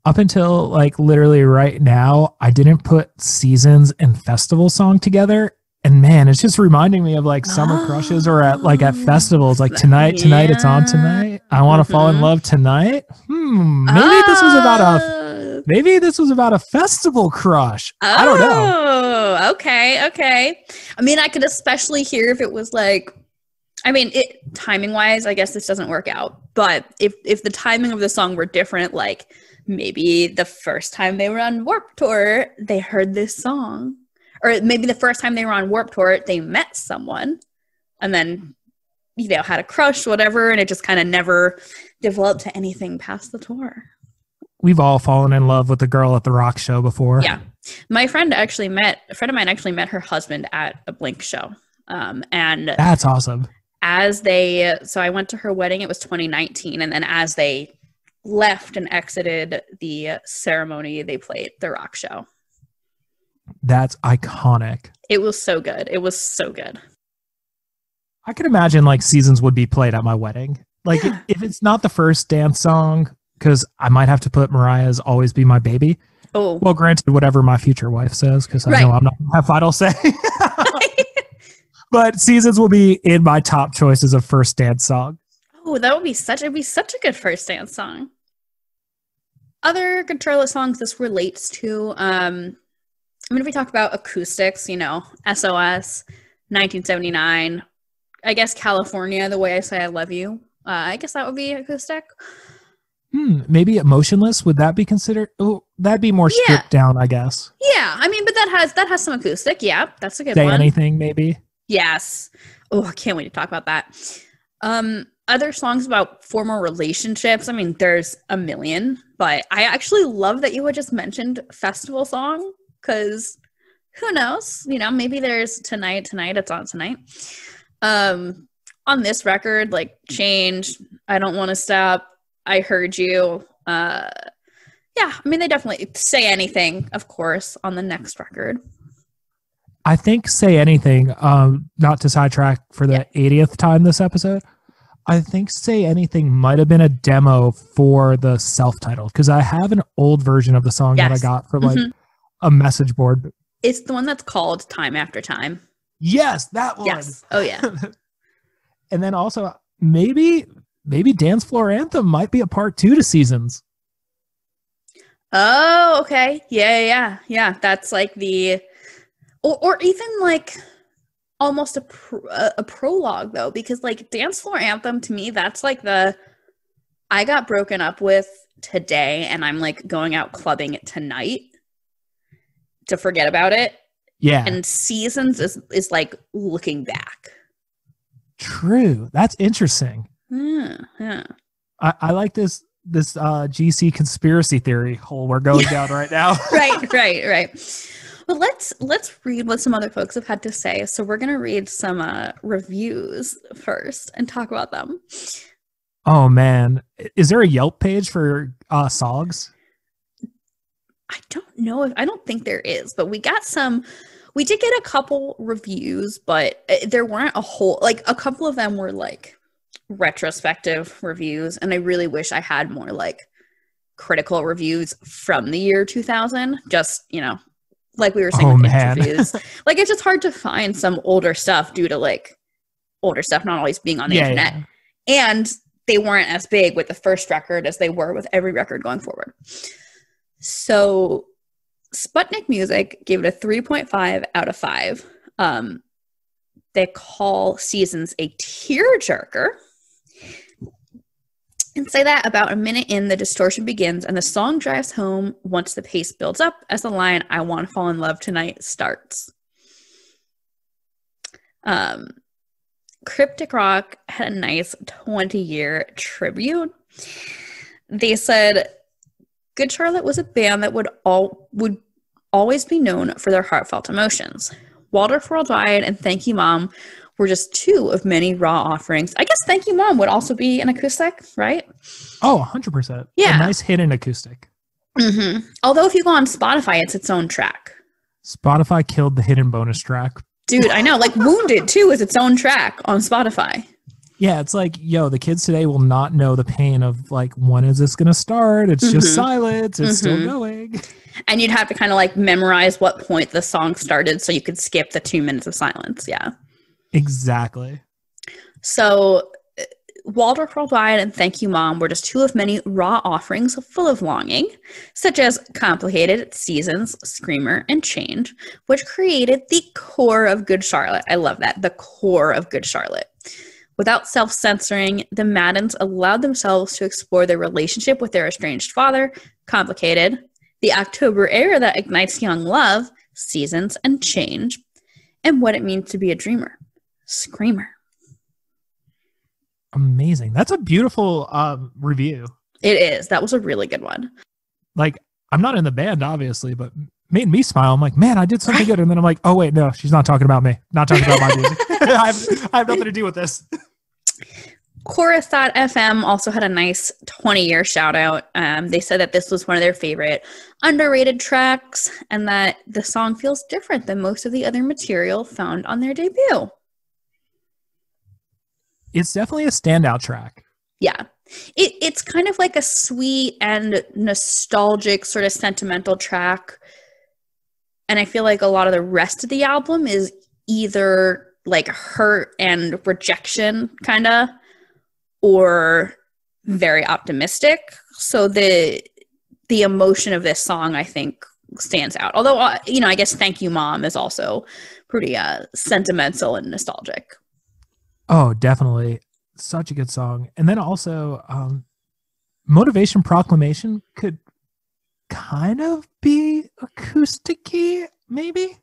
Up until like literally right now, I didn't put seasons and festival song together. And man, it's just reminding me of like summer crushes or at festivals. Like tonight it's on tonight. I want to fall in love tonight. Maybe this was about a festival crush. I don't know. Oh, okay. I mean, I could especially hear if it was like, timing wise, I guess this doesn't work out. But if the timing of the song were different, like maybe the first time they were on Warped Tour, they heard this song. Or maybe the first time they were on Warped Tour, they met someone and then, had a crush, whatever, and it just kind of never developed to anything past the tour. We've all fallen in love with the girl at the rock show before. Yeah. A friend of mine actually met her husband at a Blink show. And that's awesome. So I went to her wedding, it was 2019. And then as they left and exited the ceremony, they played the rock show. That's iconic. It was so good. I can imagine like Seasons would be played at my wedding. Like if it's not the first dance song, because I might have to put Mariah's Always Be My Baby. Oh. Well, granted, whatever my future wife says, because I know I'm not going to have final say. But Seasons will be in my top choices of first dance song. Oh, it'd be such a good first dance song. Other good Charlotte songs this relates to, if we talk about acoustics, SOS, 1979, I guess California, The Way I Say I Love You. I guess that would be acoustic. Maybe Emotionless. Would that be considered? Oh, that'd be more stripped down, I guess. Yeah, but that has some acoustic. Yeah, that's a good one. Say Anything, maybe. Yes. Oh, I can't wait to talk about that. Other songs about former relationships. there's a million, but I actually love that you had just mentioned festival song. Because who knows, maybe there's Tonight, It's On Tonight. On this record, like Change, I Don't Want to Stop, I Heard You. They definitely Say Anything, of course, on the next record. I think Say Anything, not to sidetrack for the 80th time this episode, I think Say Anything might have been a demo for the self-titled, because I have an old version of the song that I got from a message board. It's the one that's called Time After Time. Yes, that one. Yes. Oh yeah. And then also maybe Dance Floor Anthem might be a part 2 to Seasons. Oh, okay. Yeah. That's like or even like almost a prologue though, because like Dance Floor Anthem to me, that's like I got broken up with today and I'm like going out clubbing it tonight to forget about it. Yeah. And Seasons is like looking back. True. That's interesting. Yeah. I like this GC conspiracy theory hole we're going down right now. Right. Well, let's read what some other folks have had to say. So we're gonna read some reviews first and talk about them. Oh man, is there a Yelp page for songs? I don't think there is, but we did get a couple reviews, but there weren't a whole, like a couple of them were like retrospective reviews. And I really wish I had more like critical reviews from the year 2000. Just, like we were saying with interviews, like it's just hard to find some older stuff due to like older stuff not always being on the internet. Yeah. And they weren't as big with the first record as they were with every record going forward. So Sputnik Music gave it a 3.5 out of 5. They call Seasons a tearjerker and say that about a minute in, the distortion begins and the song drives home once the pace builds up as the line, I want to fall in love tonight, starts. Cryptic Rock had a nice 20-year tribute. They said, Good Charlotte was a band that would always be known for their heartfelt emotions. Waldorf Worldwide and Thank You Mom were just two of many raw offerings. I guess Thank You Mom would also be an acoustic, right? Oh, 100%. Yeah. A nice hidden acoustic. Although if you go on Spotify, it's its own track. Spotify killed the hidden bonus track. Dude, I know. Like Wounded too is its own track on Spotify. Yeah, it's like, yo, the kids today will not know the pain of like, when is this going to start? It's just silence. It's still going. And you'd have to kind of like memorize what point the song started so you could skip the 2 minutes of silence. Yeah. Exactly. So Waldorf Worldwide and Thank You Mom were just two of many raw offerings full of longing, such as Complicated, Seasons, Screamer, and Change, which created the core of Good Charlotte. I love that. The core of Good Charlotte. Without self-censoring, the Maddens allowed themselves to explore their relationship with their estranged father, Complicated, the October era that ignites young love, Seasons, and Change, and what it means to be a dreamer, Screamer. Amazing. That's a beautiful review. It is. That was a really good one. Like, I'm not in the band, obviously, but made me smile. I'm like, man, I did something good. And then I'm like, oh, wait, no, she's not talking about me. Not talking about my music. I have nothing to do with this. Chorus.fm also had a nice 20-year shout out. They said that this was one of their favorite underrated tracks and that the song feels different than most of the other material found on their debut. It's definitely a standout track. Yeah. It's kind of like a sweet and nostalgic sort of sentimental track. And I feel like a lot of the rest of the album is either like hurt and rejection kind of, or very optimistic. So the emotion of this song, I think, stands out. Although, I guess Thank You Mom is also pretty sentimental and nostalgic. Oh, definitely. Such a good song. And then also, Motivation Proclamation could kind of be acoustic-y, maybe?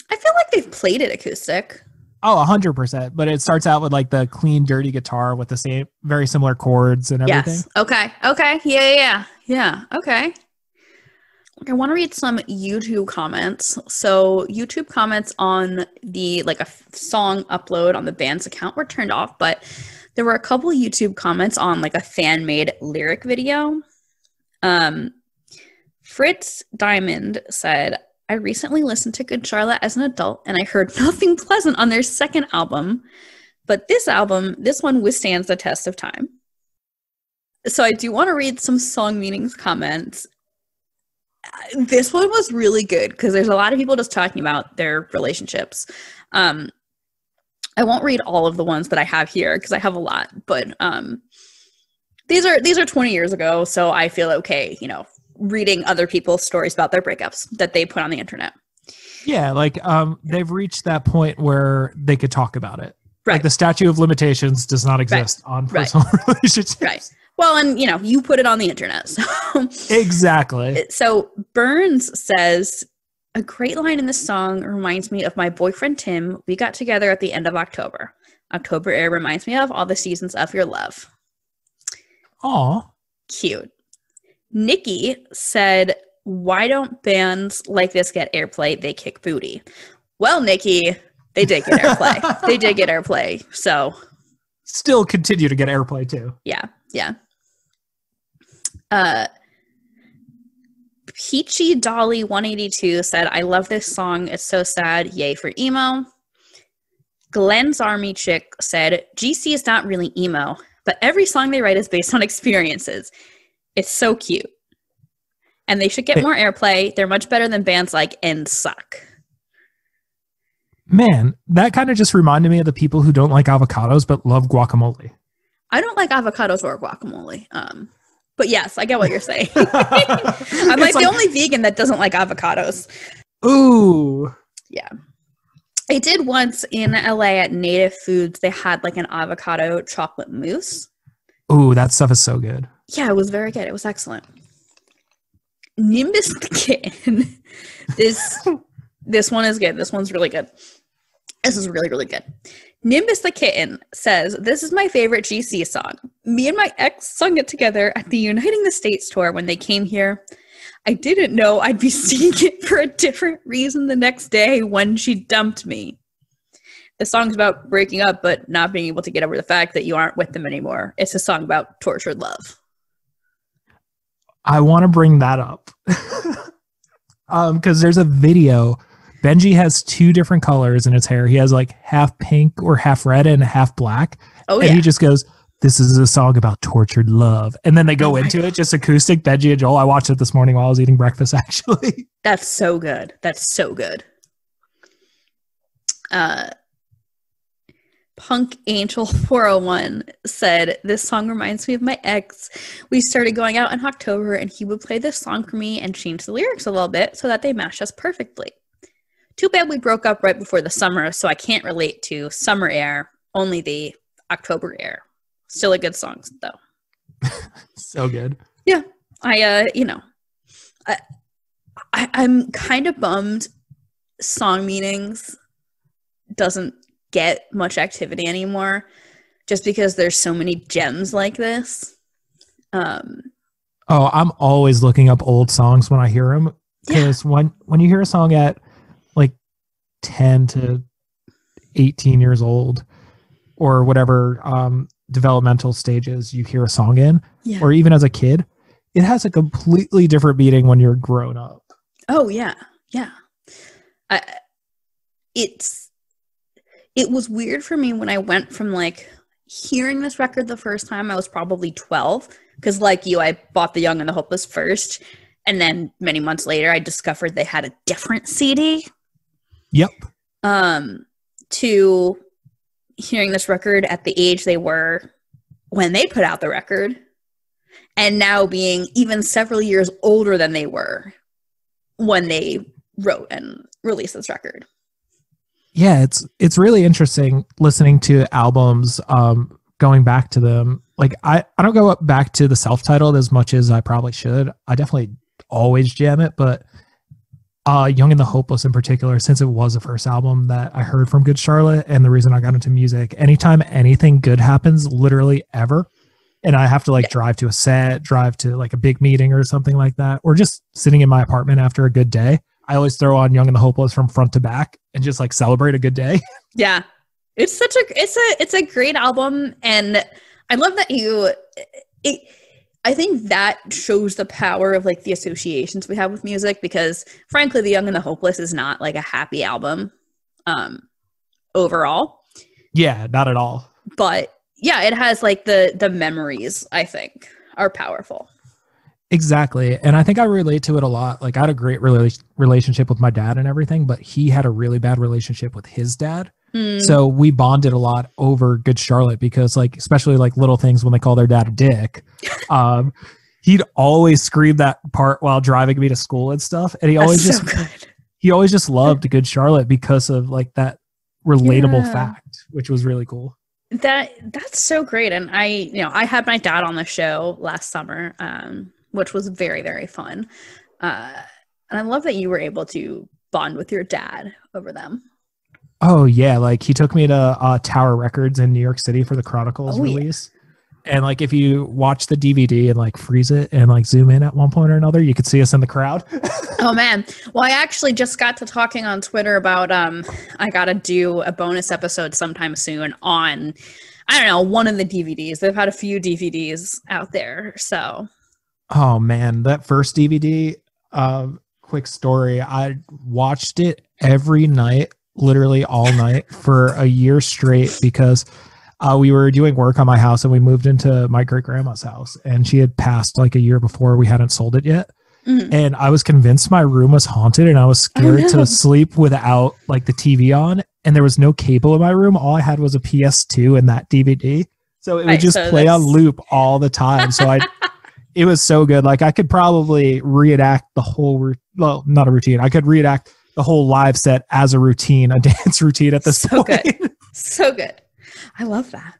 I feel like they've played it acoustic. Oh, 100%. But it starts out with like the clean, dirty guitar with the same, very similar chords and everything. Yes. Okay. Yeah. Okay. I want to read some YouTube comments. So YouTube comments on the like a song upload on the band's account were turned off, but there were a couple YouTube comments on like a fan-made lyric video. Fritz Diamond said, I recently listened to Good Charlotte as an adult and I heard nothing pleasant on their second album, but this one withstands the test of time. So I do want to read some song meanings comments. This one was really good because there's a lot of people just talking about their relationships. I won't read all of the ones that I have here because I have a lot, but these are 20 years ago, so I feel okay, reading other people's stories about their breakups that they put on the internet. Yeah, like they've reached that point where they could talk about it. Right. Like the statute of limitations does not exist on personal relationships. Right. Well, and you put it on the internet. So. Exactly. So Burns says, a great line in this song reminds me of my boyfriend Tim. We got together at the end of October. October air reminds me of all the seasons of your love. Aw. Cute. Nikki said, why don't bands like this get airplay? They kick booty. Well, Nikki, they did get airplay. They did get airplay. So still continue to get airplay too. Yeah. Peachy Dolly 182 said, I love this song. It's so sad. Yay for emo. Glenn's Army Chick said, GC is not really emo, but every song they write is based on experiences. It's so cute. And they should get more airplay. They're much better than bands like End Suck. Man, that kind of just reminded me of the people who don't like avocados but love guacamole. I don't like avocados or guacamole. But yes, I get what you're saying. I'm like the only vegan that doesn't like avocados. Ooh. Yeah. I did once in LA at Native Foods. They had like an avocado chocolate mousse. Ooh, that stuff is so good. Yeah, it was very good. It was excellent. Nimbus the Kitten. This one is good. This one's really good. This is really, really good. Nimbus the Kitten says, this is my favorite GC song. Me and my ex sung it together at the Uniting the States tour when they came here. I didn't know I'd be singing it for a different reason the next day when she dumped me. The song's about breaking up but not being able to get over the fact that you aren't with them anymore. It's a song about tortured love. I want to bring that up. Because there's a video. Benji has 2 different colors in his hair. He has like half pink or half red and half black. Oh, and he just goes, "This is a song about tortured love." And then they go into it, just acoustic, Benji and Joel. I watched it this morning while I was eating breakfast, actually. That's so good. That's so good. Punk Angel 401 said, "This song reminds me of my ex. We started going out in October and he would play this song for me and change the lyrics a little bit so that they match us perfectly. Too bad we broke up right before the summer, so I can't relate to Summer Air, only the October Air. Still a good song, though." So good. Yeah. I'm kind of bummed Song Meanings doesn't get much activity anymore just because there's so many gems like this. I'm always looking up old songs when I hear them, because when you hear a song at like 10 to 18 years old or whatever developmental stages you hear a song in, or even as a kid, it has a completely different meaning when you're grown up. Oh yeah. It was weird for me when I went from like hearing this record the first time. I was probably 12, because like you, I bought The Young and the Hopeless first, and then many months later I discovered they had a different CD. Yep. To hearing this record at the age they were when they put out the record, and now being even several years older than they were when they wrote and released this record. Yeah, it's really interesting listening to albums, going back to them. Like I don't go back to the self-titled as much as I probably should. I definitely always jam it, but Young and the Hopeless in particular, since it was the first album that I heard from Good Charlotte and the reason I got into music, anytime anything good happens, literally ever, and I have to like drive to a set, drive to like a big meeting or something like that, or just sitting in my apartment after a good day, I always throw on Young and the Hopeless from front to back and just like celebrate a good day. Yeah. It's a great album, and I love that I think that shows the power of like the associations we have with music, because frankly The Young and the Hopeless is not like a happy album overall. Yeah, not at all. But yeah, it has like the memories, I think, are powerful. Exactly. And I think I relate to it a lot. Like I had a great relationship with my dad and everything, but he had a really bad relationship with his dad. So we bonded a lot over Good Charlotte, because like, especially like little things when they call their dad a dick, he'd always scream that part while driving me to school and stuff. And he always just loved Good Charlotte because of like that relatable fact, which was really cool. That's so great. And I had my dad on the show last summer, which was very, very fun. And I love that you were able to bond with your dad over them. Oh yeah, like he took me to Tower Records in New York City for the Chronicles release. Yeah. And like if you watch the DVD and like freeze it and like zoom in at one point or another, you could see us in the crowd. Oh man. Well, I actually just got to talking on Twitter about I gotta do a bonus episode sometime soon on, I don't know, one of the DVDs. They've had a few DVDs out there. So oh man, that first DVD, quick story. I watched it every night, literally all night for a year straight, because we were doing work on my house and we moved into my great grandma's house, and she had passed like a year before. We hadn't sold it yet. And I was convinced my room was haunted, and I was scared to sleep without like the TV on, and there was no cable in my room. All I had was a PS2 and that DVD. So it would just play on loop all the time. So it was so good. Like I could probably reenact the whole, well, not a routine. I could reenact the whole live set as a routine, a dance routine at this point. Good. So good. I love that.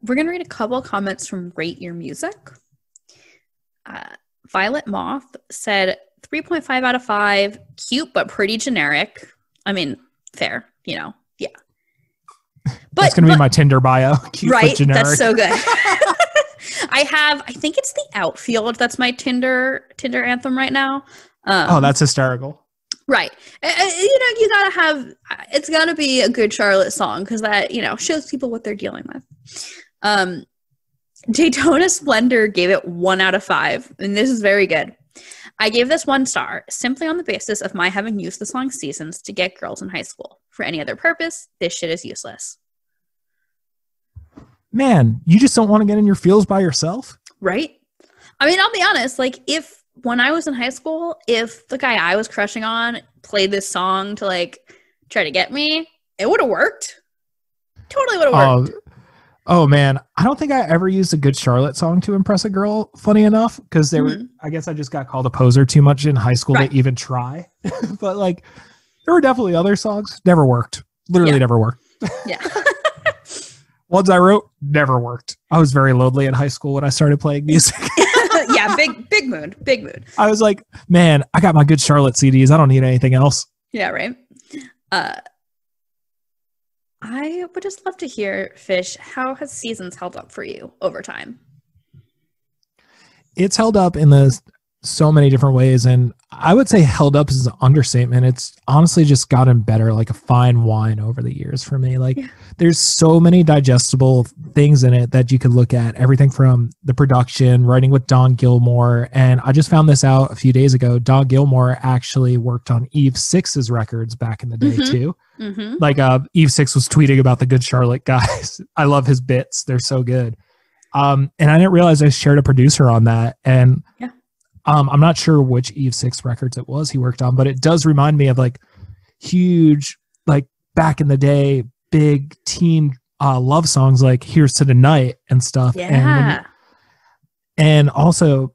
We're going to read a couple of comments from Rate Your Music. Violet Moth said 3.5 out of 5. Cute, but pretty generic. I mean, fair, yeah. But that's going to be my Tinder bio. Cute, right? But generic. That's so good. I think it's the Outfield. That's my Tinder anthem right now. That's hysterical. Right. You gotta have, it's gotta be a Good Charlotte song, because that, shows people what they're dealing with. Daytona Splendor gave it 1 out of 5, and this is very good. I gave this 1 star simply on the basis of my having used the song Seasons to get girls in high school. For any other purpose, this shit is useless. Man, you just don't want to get in your feels by yourself? Right? I mean, I'll be honest, like, if when I was in high school, if the guy I was crushing on played this song to, like, try to get me, it would have worked. Totally would have worked. Oh man, I don't think I ever used a Good Charlotte song to impress a girl, funny enough, because they were, I guess I just got called a poser too much in high school to even try. But like, there were definitely other songs, never worked. Literally never worked. Yeah. Ones I wrote, never worked. I was very lonely in high school when I started playing music. Yeah, big mood. I was like, man, I got my Good Charlotte CDs. I don't need anything else. Yeah, right. I would just love to hear, Fish, how has Seasons held up for you over time? It's held up in so many different ways, and I would say held up is an understatement. It's honestly just gotten better, like a fine wine over the years for me. Like there's so many digestible things in it that you could look at, everything from the production, writing with Don Gilmore. And I just found this out a few days ago. Don Gilmore actually worked on Eve Six's records back in the day too. Like Eve Six was tweeting about the Good Charlotte guys. I love his bits. They're so good. And I didn't realize I shared a producer on that. And I'm not sure which Eve Six records it was he worked on, but it does remind me of like huge, like back in the day, big teen love songs like Here's to the Night and stuff. Yeah. And also,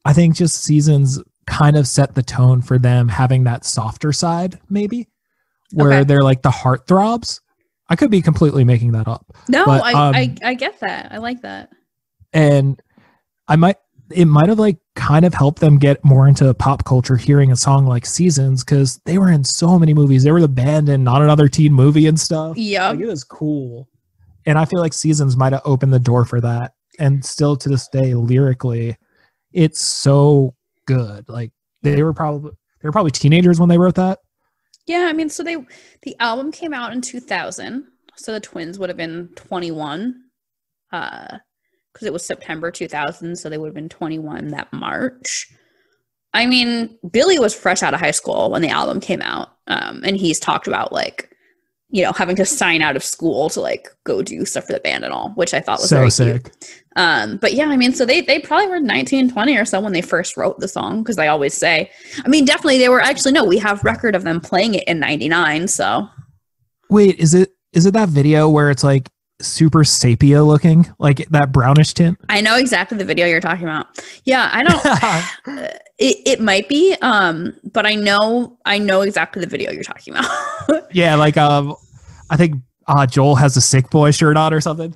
I think just Seasons kind of set the tone for them having that softer side, maybe, where they're like the heartthrobs. I could be completely making that up. No, but, I get that. I like that. And it might have like kind of helped them get more into pop culture hearing a song like Seasons, because they were in so many movies. They were the band in Not Another Teen Movie and stuff. Yeah. Like, it was cool. And I feel like Seasons might have opened the door for that. And still to this day, lyrically, it's so good. Like they were probably teenagers when they wrote that. Yeah, I mean, so the album came out in 2000, so the twins would have been 21, because it was September 2000, so they would have been 21 that March. I mean, Billy was fresh out of high school when the album came out, and he's talked about, like, you know, having to sign out of school to, like, go do stuff for the band and all, which I thought was so very sick. Cute. But yeah, I mean, so they probably were 19, 20 or so when they first wrote the song, because they always say, I mean, definitely they were actually, no, we have record of them playing it in 99, so. Wait, is it that video where it's like super sepia looking, like that brownish tint? I know exactly the video you're talking about. Yeah, I don't, it might be, but I know exactly the video you're talking about. Yeah, like, I think Joel has a Sick Boy shirt on or something.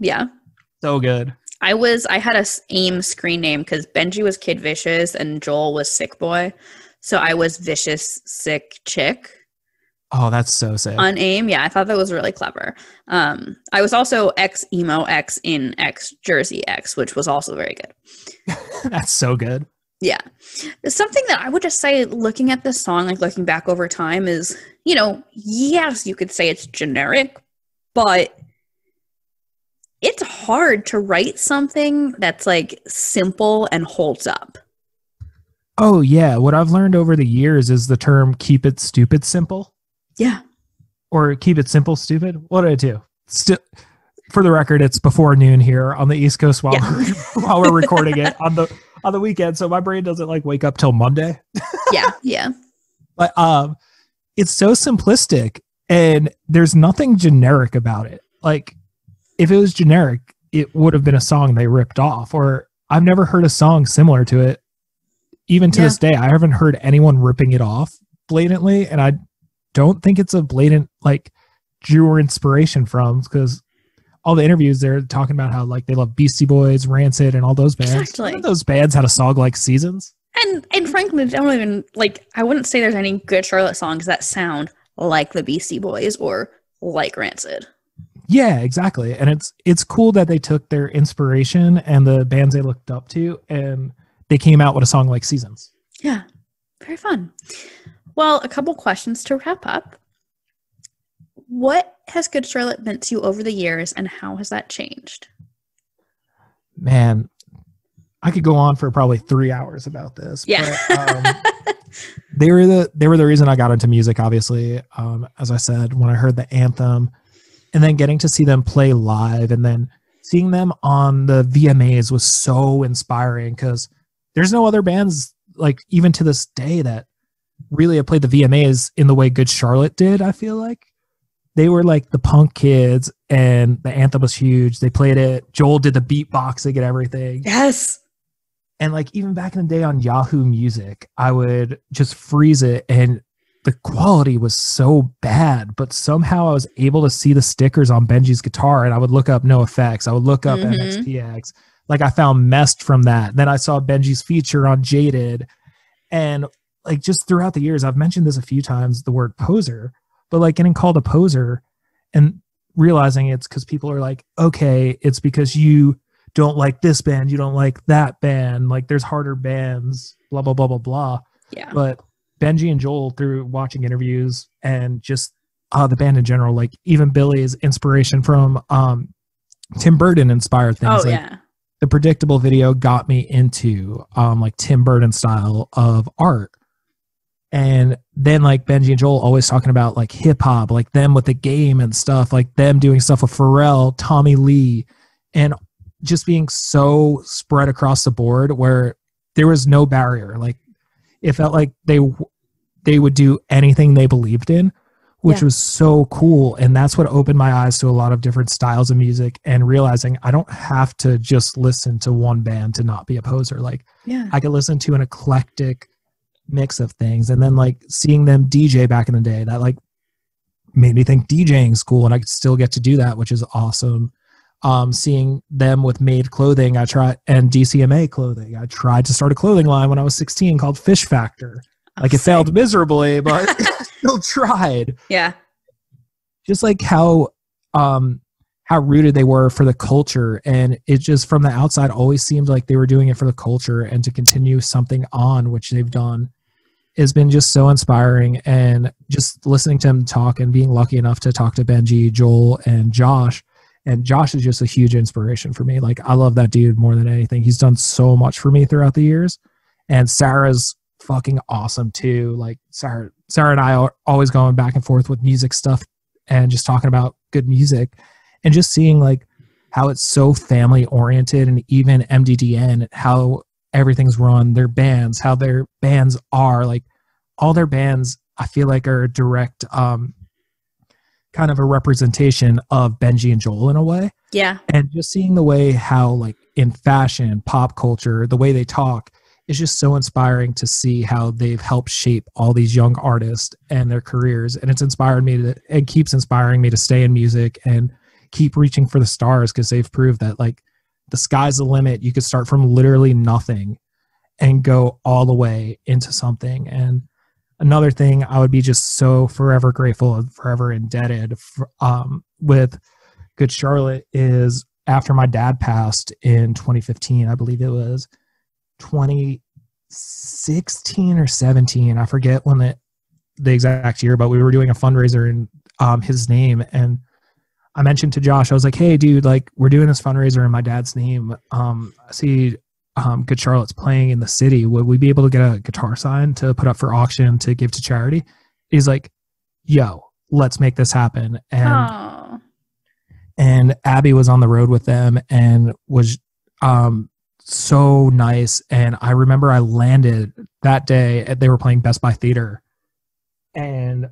Yeah. So good. I had a AIM screen name because Benji was Kid Vicious and Joel was Sick Boy. So I was Vicious Sick Chick. Oh, that's so sick. On AIM. Yeah, I thought that was really clever. I was also X Emo X in X Jersey X, which was also very good. That's so good. Yeah. Something that I would just say, looking at this song, like looking back over time, is, you know, yes, you could say it's generic, but it's hard to write something that's like simple and holds up. Oh, yeah. What I've learned over the years is the term keep it stupid simple. Yeah. Or keep it simple stupid. What did I do? Still, for the record, it's before noon here on the East Coast while we're recording it on the weekend, so my brain doesn't like wake up till Monday. Yeah. But it's so simplistic, and there's nothing generic about it. Like, if it was generic, it would have been a song they ripped off, or I've never heard a song similar to it. Even to this day, I haven't heard anyone ripping it off blatantly, and I don't think it's a blatant, like, drew inspiration from, because all the interviews they're talking about how, like, they love Beastie Boys, Rancid, and all those bands. Exactly. None of those bands had a song like Seasons. And frankly, I don't even, like, I wouldn't say there's any good Charlotte songs that sound like the Beastie Boys or like Rancid. Yeah, exactly. And it's cool that they took their inspiration and the bands they looked up to, and they came out with a song like Seasons. Yeah, very fun. Well, a couple questions to wrap up. What has Good Charlotte meant to you over the years, and how has that changed? man, I could go on for probably 3 hours about this. Yeah. But, they were the reason I got into music, obviously. As I said, when I heard the anthem, and then getting to see them play live, and then seeing them on the VMAs was so inspiring, because there's no other bands, like, even to this day, that really have played the VMAs in the way Good Charlotte did. I feel like they were like the punk kids, and the anthem was huge. They played it. Joel did the beatboxing and everything. Yes. And like, even back in the day on Yahoo Music, I would just freeze it, and the quality was so bad, but somehow I was able to see the stickers on Benji's guitar, and I would look up No Effects. I would look up MXPX. Like, I found Messed from that. Then I saw Benji's feature on Jaded. And like, just throughout the years, I've mentioned this a few times, the word poser, but like getting called a poser and realizing it's because people are like, okay, it's because you don't like this band, you don't like that band, like there's harder bands, blah, blah, blah, blah, blah. Yeah. But Benji and Joel, through watching interviews and just the band in general, like even Billy's inspiration from Tim Burton inspired things. Oh, like, yeah. the Predictable video got me into like Tim Burton style of art. And then like Benji and Joel always talking about like hip hop, like them with the game and stuff, like them doing stuff with Pharrell, Tommy Lee, and just being so spread across the board where there was no barrier. Like, it felt like they would do anything they believed in, which was so cool. And that's what opened my eyes to a lot of different styles of music, and realizing I don't have to just listen to one band to not be a poser. Like, I could listen to an eclectic mix of things. And then like seeing them DJ back in the day, that like made me think DJing's cool, and I could still get to do that, which is awesome. Seeing them with Made clothing, and DCMA clothing. I tried to start a clothing line when I was 16 called Fish Factor. Like, it failed miserably, but I still tried. Yeah. Just like how rooted they were for the culture. And it just, from the outside, always seemed like they were doing it for the culture, and to continue something on, which they've done, has been just so inspiring. And just listening to them talk, and being lucky enough to talk to Benji, Joel, and Josh. And Josh is just a huge inspiration for me. Like, I love that dude more than anything. He's done so much for me throughout the years. And Sarah's fucking awesome too. Like, Sarah and I are always going back and forth with music stuff, and just talking about good music, and just seeing like how it's so family oriented. And even MDDN, how everything's run, their bands, how their bands are, like all their bands, I feel like are a direct, kind of a representation of Benji and Joel in a way. Yeah. And just seeing the way how, like, in fashion, pop culture, the way they talk is just so inspiring to see how they've helped shape all these young artists and their careers. And it's inspired me to, and keeps inspiring me to stay in music and keep reaching for the stars, because they've proved that like the sky's the limit. You could start from literally nothing and go all the way into something. And another thing I would be just so forever grateful and forever indebted for, with Good Charlotte is, after my dad passed in 2015, I believe it was 2016 or 17. I forget when the exact year, but we were doing a fundraiser in his name. And I mentioned to Josh, I was like, hey dude, like, we're doing this fundraiser in my dad's name. I see Good Charlotte's playing in the city. Would we be able to get a guitar sign to put up for auction to give to charity? He's like, yo, let's make this happen. And Abby was on the road with them and was so nice. And I remember I landed that day, they were playing Best Buy Theater, and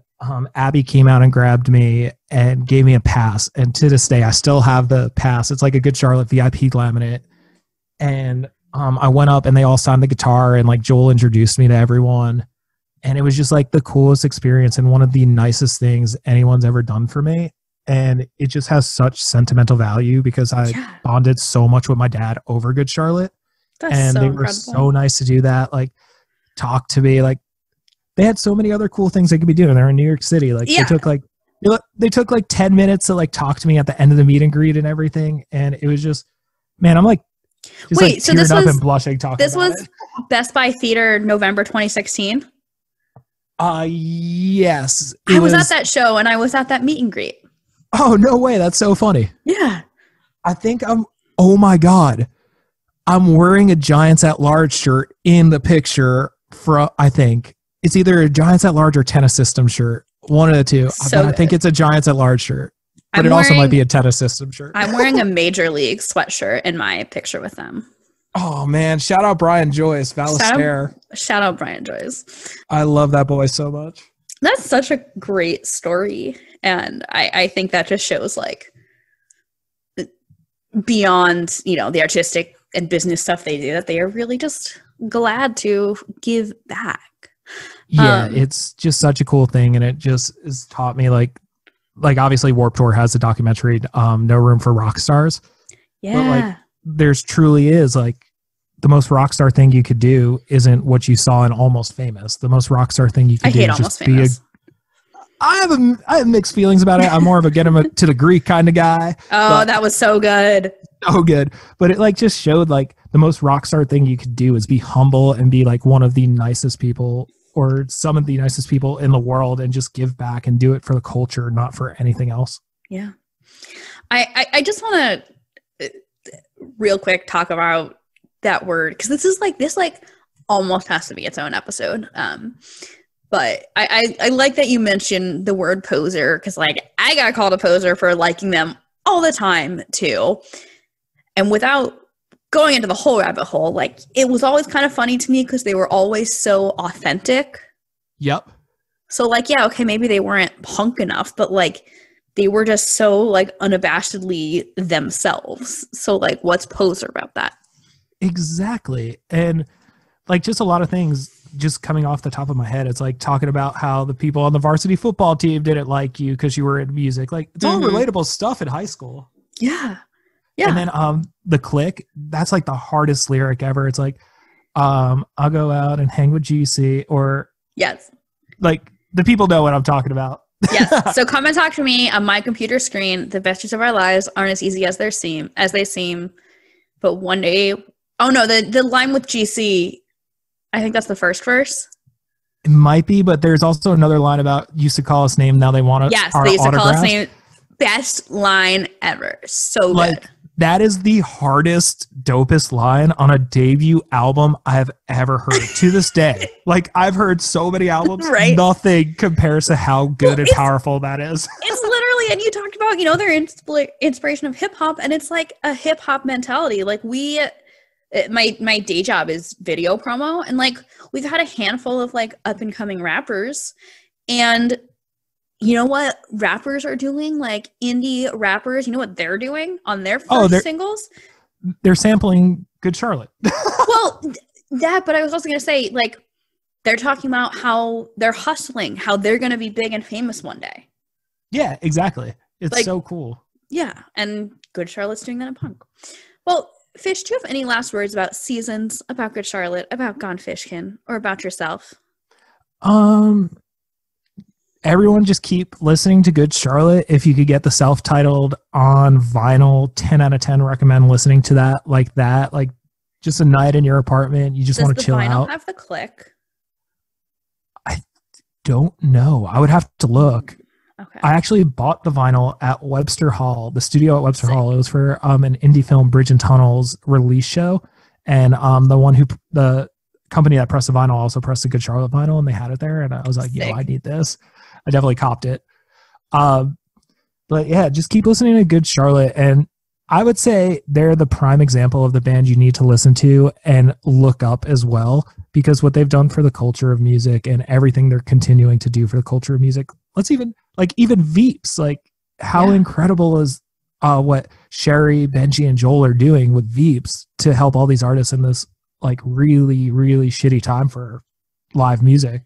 Abby came out and grabbed me and gave me a pass. And to this day, I still have the pass. It's like a Good Charlotte VIP laminate. And I went up and they all signed the guitar, and like Joel introduced me to everyone. And it was just like the coolest experience and one of the nicest things anyone's ever done for me. And it just has such sentimental value because I bonded so much with my dad over Good Charlotte. That's and so they incredible. were so nice to do that. Like, talk to me. Like, they had so many other cool things they could be doing. They're in New York City. Like, they took like 10 minutes to like talk to me at the end of the meet and greet and everything. And it was just, man, I'm like, just wait, like so teared this up was and blushing talking this about was it. Best Buy Theater November 2016. Yes. I was at that show and I was at that meet and greet. Oh, no way. That's so funny. Yeah. I think oh my God. I'm wearing a Giants at Large shirt in the picture for, I think it's either a Giants at Large or Tennis System shirt. One of the two. So I think it's a Giants at Large shirt, but it also might be a Tennis System shirt. I'm wearing a Major League sweatshirt in my picture with them. Oh man, shout out Brian Joyce, Valistare. Shout out Brian Joyce. I love that boy so much. That's such a great story. And I think that just shows like beyond, you know, the artistic and business stuff they do, that they are really just glad to give back. Yeah, it's just such a cool thing, and it just has taught me like obviously Warped Tour has a documentary, No Room for Rock Stars. Yeah. But like there's truly is like the most rock star thing you could do isn't what you saw in Almost Famous. The most rock star thing you could do is just be I have mixed feelings about it. I'm more of a get him to the Greek kind of guy. Oh, that was so good. So good. But it like just showed like the most rock star thing you could do is be humble and be like one of the nicest people or some of the nicest people in the world and just give back and do it for the culture, not for anything else. Yeah. I just want to real quick talk about that word, because this almost has to be its own episode. But I like that you mentioned the word poser, because like I got called a poser for liking them all the time too. And without going into the whole rabbit hole, like it was always kind of funny to me because they were always so authentic. Yep. So like, yeah, okay, maybe they weren't punk enough, but like they were just so like unabashedly themselves. So like, what's poser about that? Exactly. And like just a lot of things just coming off the top of my head. It's like talking about how the people on the varsity football team didn't like you because you were in music. Like it's all relatable stuff in high school. Yeah. Yeah. And then the Click, that's like the hardest lyric ever. It's like, I'll go out and hang with GC, or yes. Like the people know what I'm talking about. Yes. So come and talk to me on my computer screen. The best years of our lives aren't as easy as they seem. But one day, oh no, the line with GC, I think that's the first verse. It might be, but there's also another line about used to call us name, now they want us. Yes, they used to call us name. Best line ever. So like, good. That is the hardest, dopest line on a debut album I've ever heard to this day. Like I've heard so many albums, right? Nothing compares to how good and powerful that is. It's literally, and you talked about, you know, their inspiration of hip hop, and it's like a hip hop mentality. Like my day job is video promo, and like we've had a handful of like up and coming rappers, and you know what rappers are doing? Like indie rappers, you know what they're doing on their first singles? They're sampling Good Charlotte. Well, but I was also going to say, like, they're talking about how they're hustling, how they're going to be big and famous one day. Yeah, exactly. It's like, so cool. Yeah, and Good Charlotte's doing that in punk. Well, Fish, do you have any last words about Seasons, about Good Charlotte, about Gone Fishkin, or about yourself? Everyone just keep listening to Good Charlotte. If you could get the self-titled on vinyl, 10 out of 10 recommend listening to that. Like just a night in your apartment. You just want to chill out. Does the vinyl have the click? I don't know. I would have to look. Okay. I actually bought the vinyl at Webster Hall, the studio at Webster Hall. It was for an indie film, Bridge and Tunnels release show. And the company that pressed the vinyl also pressed the Good Charlotte vinyl, and they had it there. And I was like, yo, I need this. I definitely copped it. But yeah, just keep listening to Good Charlotte. And I would say they're the prime example of the band you need to listen to and look up as well, because what they've done for the culture of music and everything they're continuing to do for the culture of music. Let's even Veeps, like how incredible is what Sherry, Benji, and Joel are doing with Veeps to help all these artists in this like really, really shitty time for live music.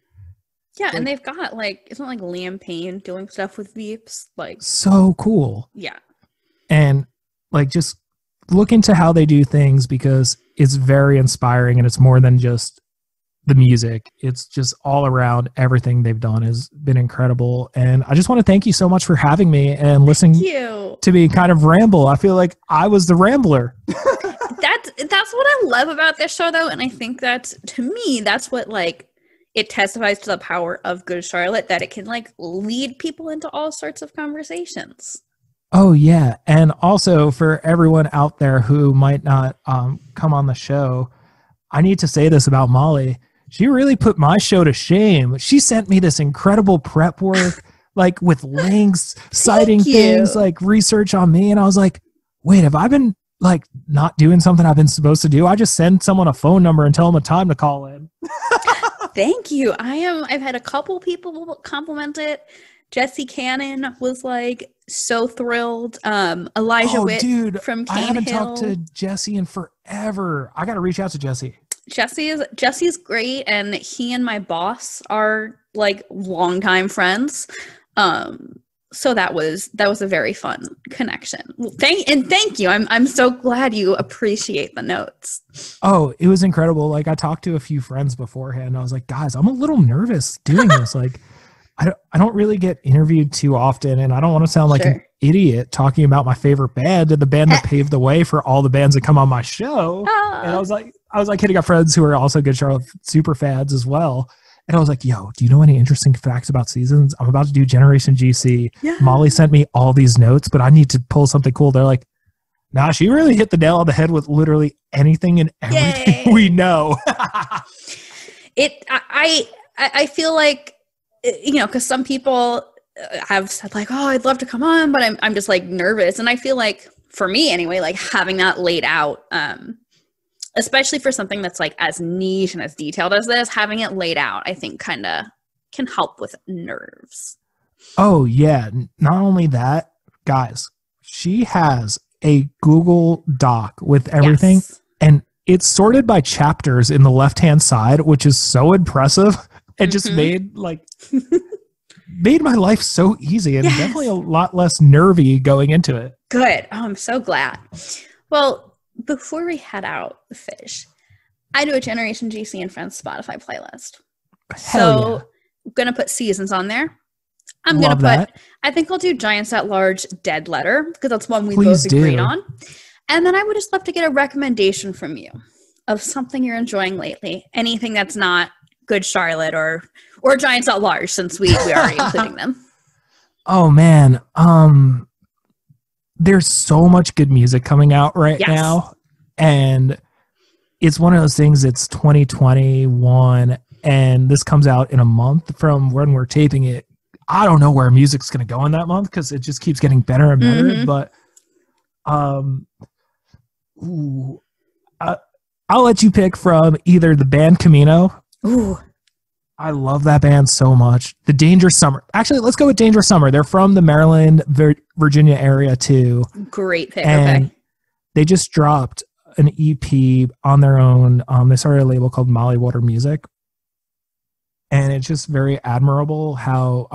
Yeah, and they've got like, it's not like Liam Payne doing stuff with Veeps, like so cool. Yeah. And like just look into how they do things, because it's very inspiring, and it's more than just the music. It's just all around. Everything they've done has been incredible. And I just want to thank you so much for having me and listening to me kind of ramble. I feel like I was the rambler. That's what I love about this show though. And I think that to me, that's what like, it testifies to the power of Good Charlotte, that it can like lead people into all sorts of conversations. Oh yeah, and also for everyone out there who might not come on the show, I need to say this about Molly. She really put my show to shame. She sent me this incredible prep work, like with links, citing things, like research on me, and I was like, wait, have I been like not doing something I've been supposed to do? I just send someone a phone number and tell them a time to call in. Thank you. I've had a couple people compliment it. Jesse Cannon was like so thrilled. Elijah Witt from Cane I haven't Hill. talked to Jesse in forever. I got to reach out to Jesse. Jesse's great, and he and my boss are like longtime friends. So that was a very fun connection. Thank you. I'm so glad you appreciate the notes. Oh, it was incredible. Like I talked to a few friends beforehand. I was like, guys, I'm a little nervous doing this. Like I don't really get interviewed too often, and I don't want to sound like an idiot talking about my favorite band and the band that paved the way for all the bands that come on my show. And I was like hitting up friends who are also Good Charlotte super fans as well. And I was like, yo, do you know any interesting facts about Seasons? I'm about to do Generation GC. Yeah. Molly sent me all these notes, but I need to pull something cool. They're like, nah, she really hit the nail on the head with literally anything and everything we know. I feel like, you know, because some people have said like, oh, I'd love to come on, but I'm just like nervous. And I feel like for me anyway, like having that laid out, especially for something that's like as niche and as detailed as this, having it laid out, I think kind of can help with nerves. Oh yeah. Not only that, guys, she has a Google Doc with everything, and it's sorted by chapters in the left-hand side, which is so impressive. It just made my life so easy, and definitely a lot less nervy going into it. Good. Oh, I'm so glad. Well, before we head out, Fish, I do a Generation GC and Friends Spotify playlist. Hell I'm going to put Seasons on there. I'm going to put, I think I'll do Giants at Large Dead Letter, because that's one we both agreed on. And then I would just love to get a recommendation from you of something you're enjoying lately. Anything that's not Good Charlotte or Giants at Large, since we are including them. Oh man, there's so much good music coming out right now, and it's one of those things. It's 2021, and this comes out in a month from when we're taping it. I don't know where music's going to go in that month because it just keeps getting better and better. But I'll let you pick from either the band Camino. Ooh, I love that band so much. The Dangerous Summer. Actually, let's go with Dangerous Summer. They're from the Maryland, Virginia area too. Great pick. And they just dropped an EP on their own. They started a label called Molly Water Music. And it's just very admirable how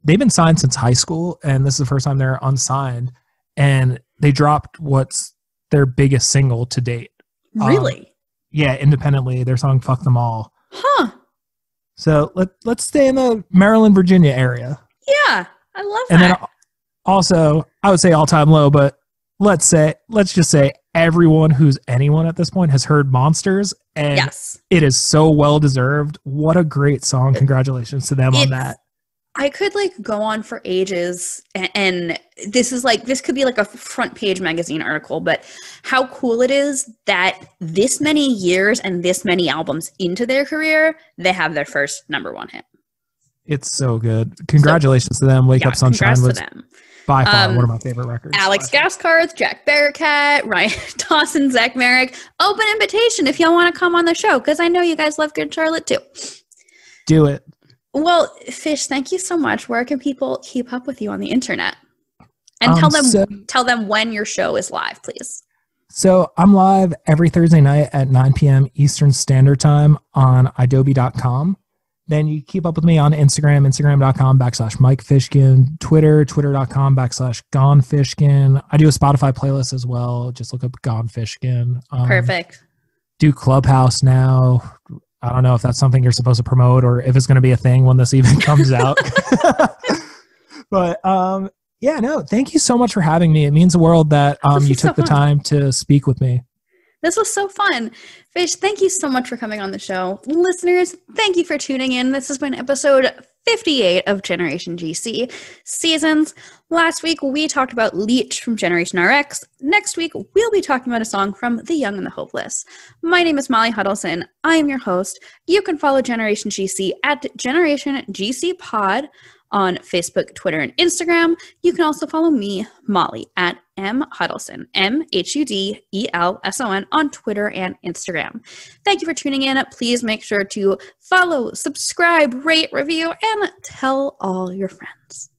they've been signed since high school, and this is the first time they're unsigned. And they dropped what's their biggest single to date. Really? Yeah, independently, their song "Fuck Them All." Huh. So let's stay in the Maryland, Virginia area. Yeah, I love that. And then also, I would say all-time low, but let's just say everyone who's anyone at this point has heard Monsters, and it is so well deserved. What a great song! Congratulations to them on that. I could like go on for ages, and this could be like a front page magazine article, but how cool it is that this many years and this many albums into their career, they have their first #1 hit. It's so good. Congratulations to them. Wake Up Sunshine was by far one of my favorite records. Alex Gaskarth, Jack Barricat, Ryan Dawson, Zach Merrick. Open invitation if y'all want to come on the show, because I know you guys love Good Charlotte too. Do it. Well, Fish, thank you so much. Where can people keep up with you on the internet? And tell them when your show is live, please. So I'm live every Thursday night at 9 p.m. Eastern Standard Time on idobi.com. Then you keep up with me on Instagram, instagram.com/Mike Fishkin, Twitter, twitter.com/Gone Fishkin. I do a Spotify playlist as well. Just look up Gone Fishkin. Perfect. Do Clubhouse now. I don't know if that's something you're supposed to promote or if it's going to be a thing when this even comes out. But yeah, no, thank you so much for having me. It means the world that you took the time to speak with me. This was so fun. Fish, thank you so much for coming on the show. Listeners, thank you for tuning in. This has been episode 58 of Generation GC Seasons. Last week, we talked about Leech from Generation RX. Next week, we'll be talking about a song from The Young and the Hopeless. My name is Molly Hudelson. I am your host. You can follow Generation GC at Generation GC Pod on Facebook, Twitter, and Instagram. You can also follow me, Molly, at M Hudelson, MHUDELSON on Twitter and Instagram. Thank you for tuning in. Please make sure to follow, subscribe, rate, review, and tell all your friends.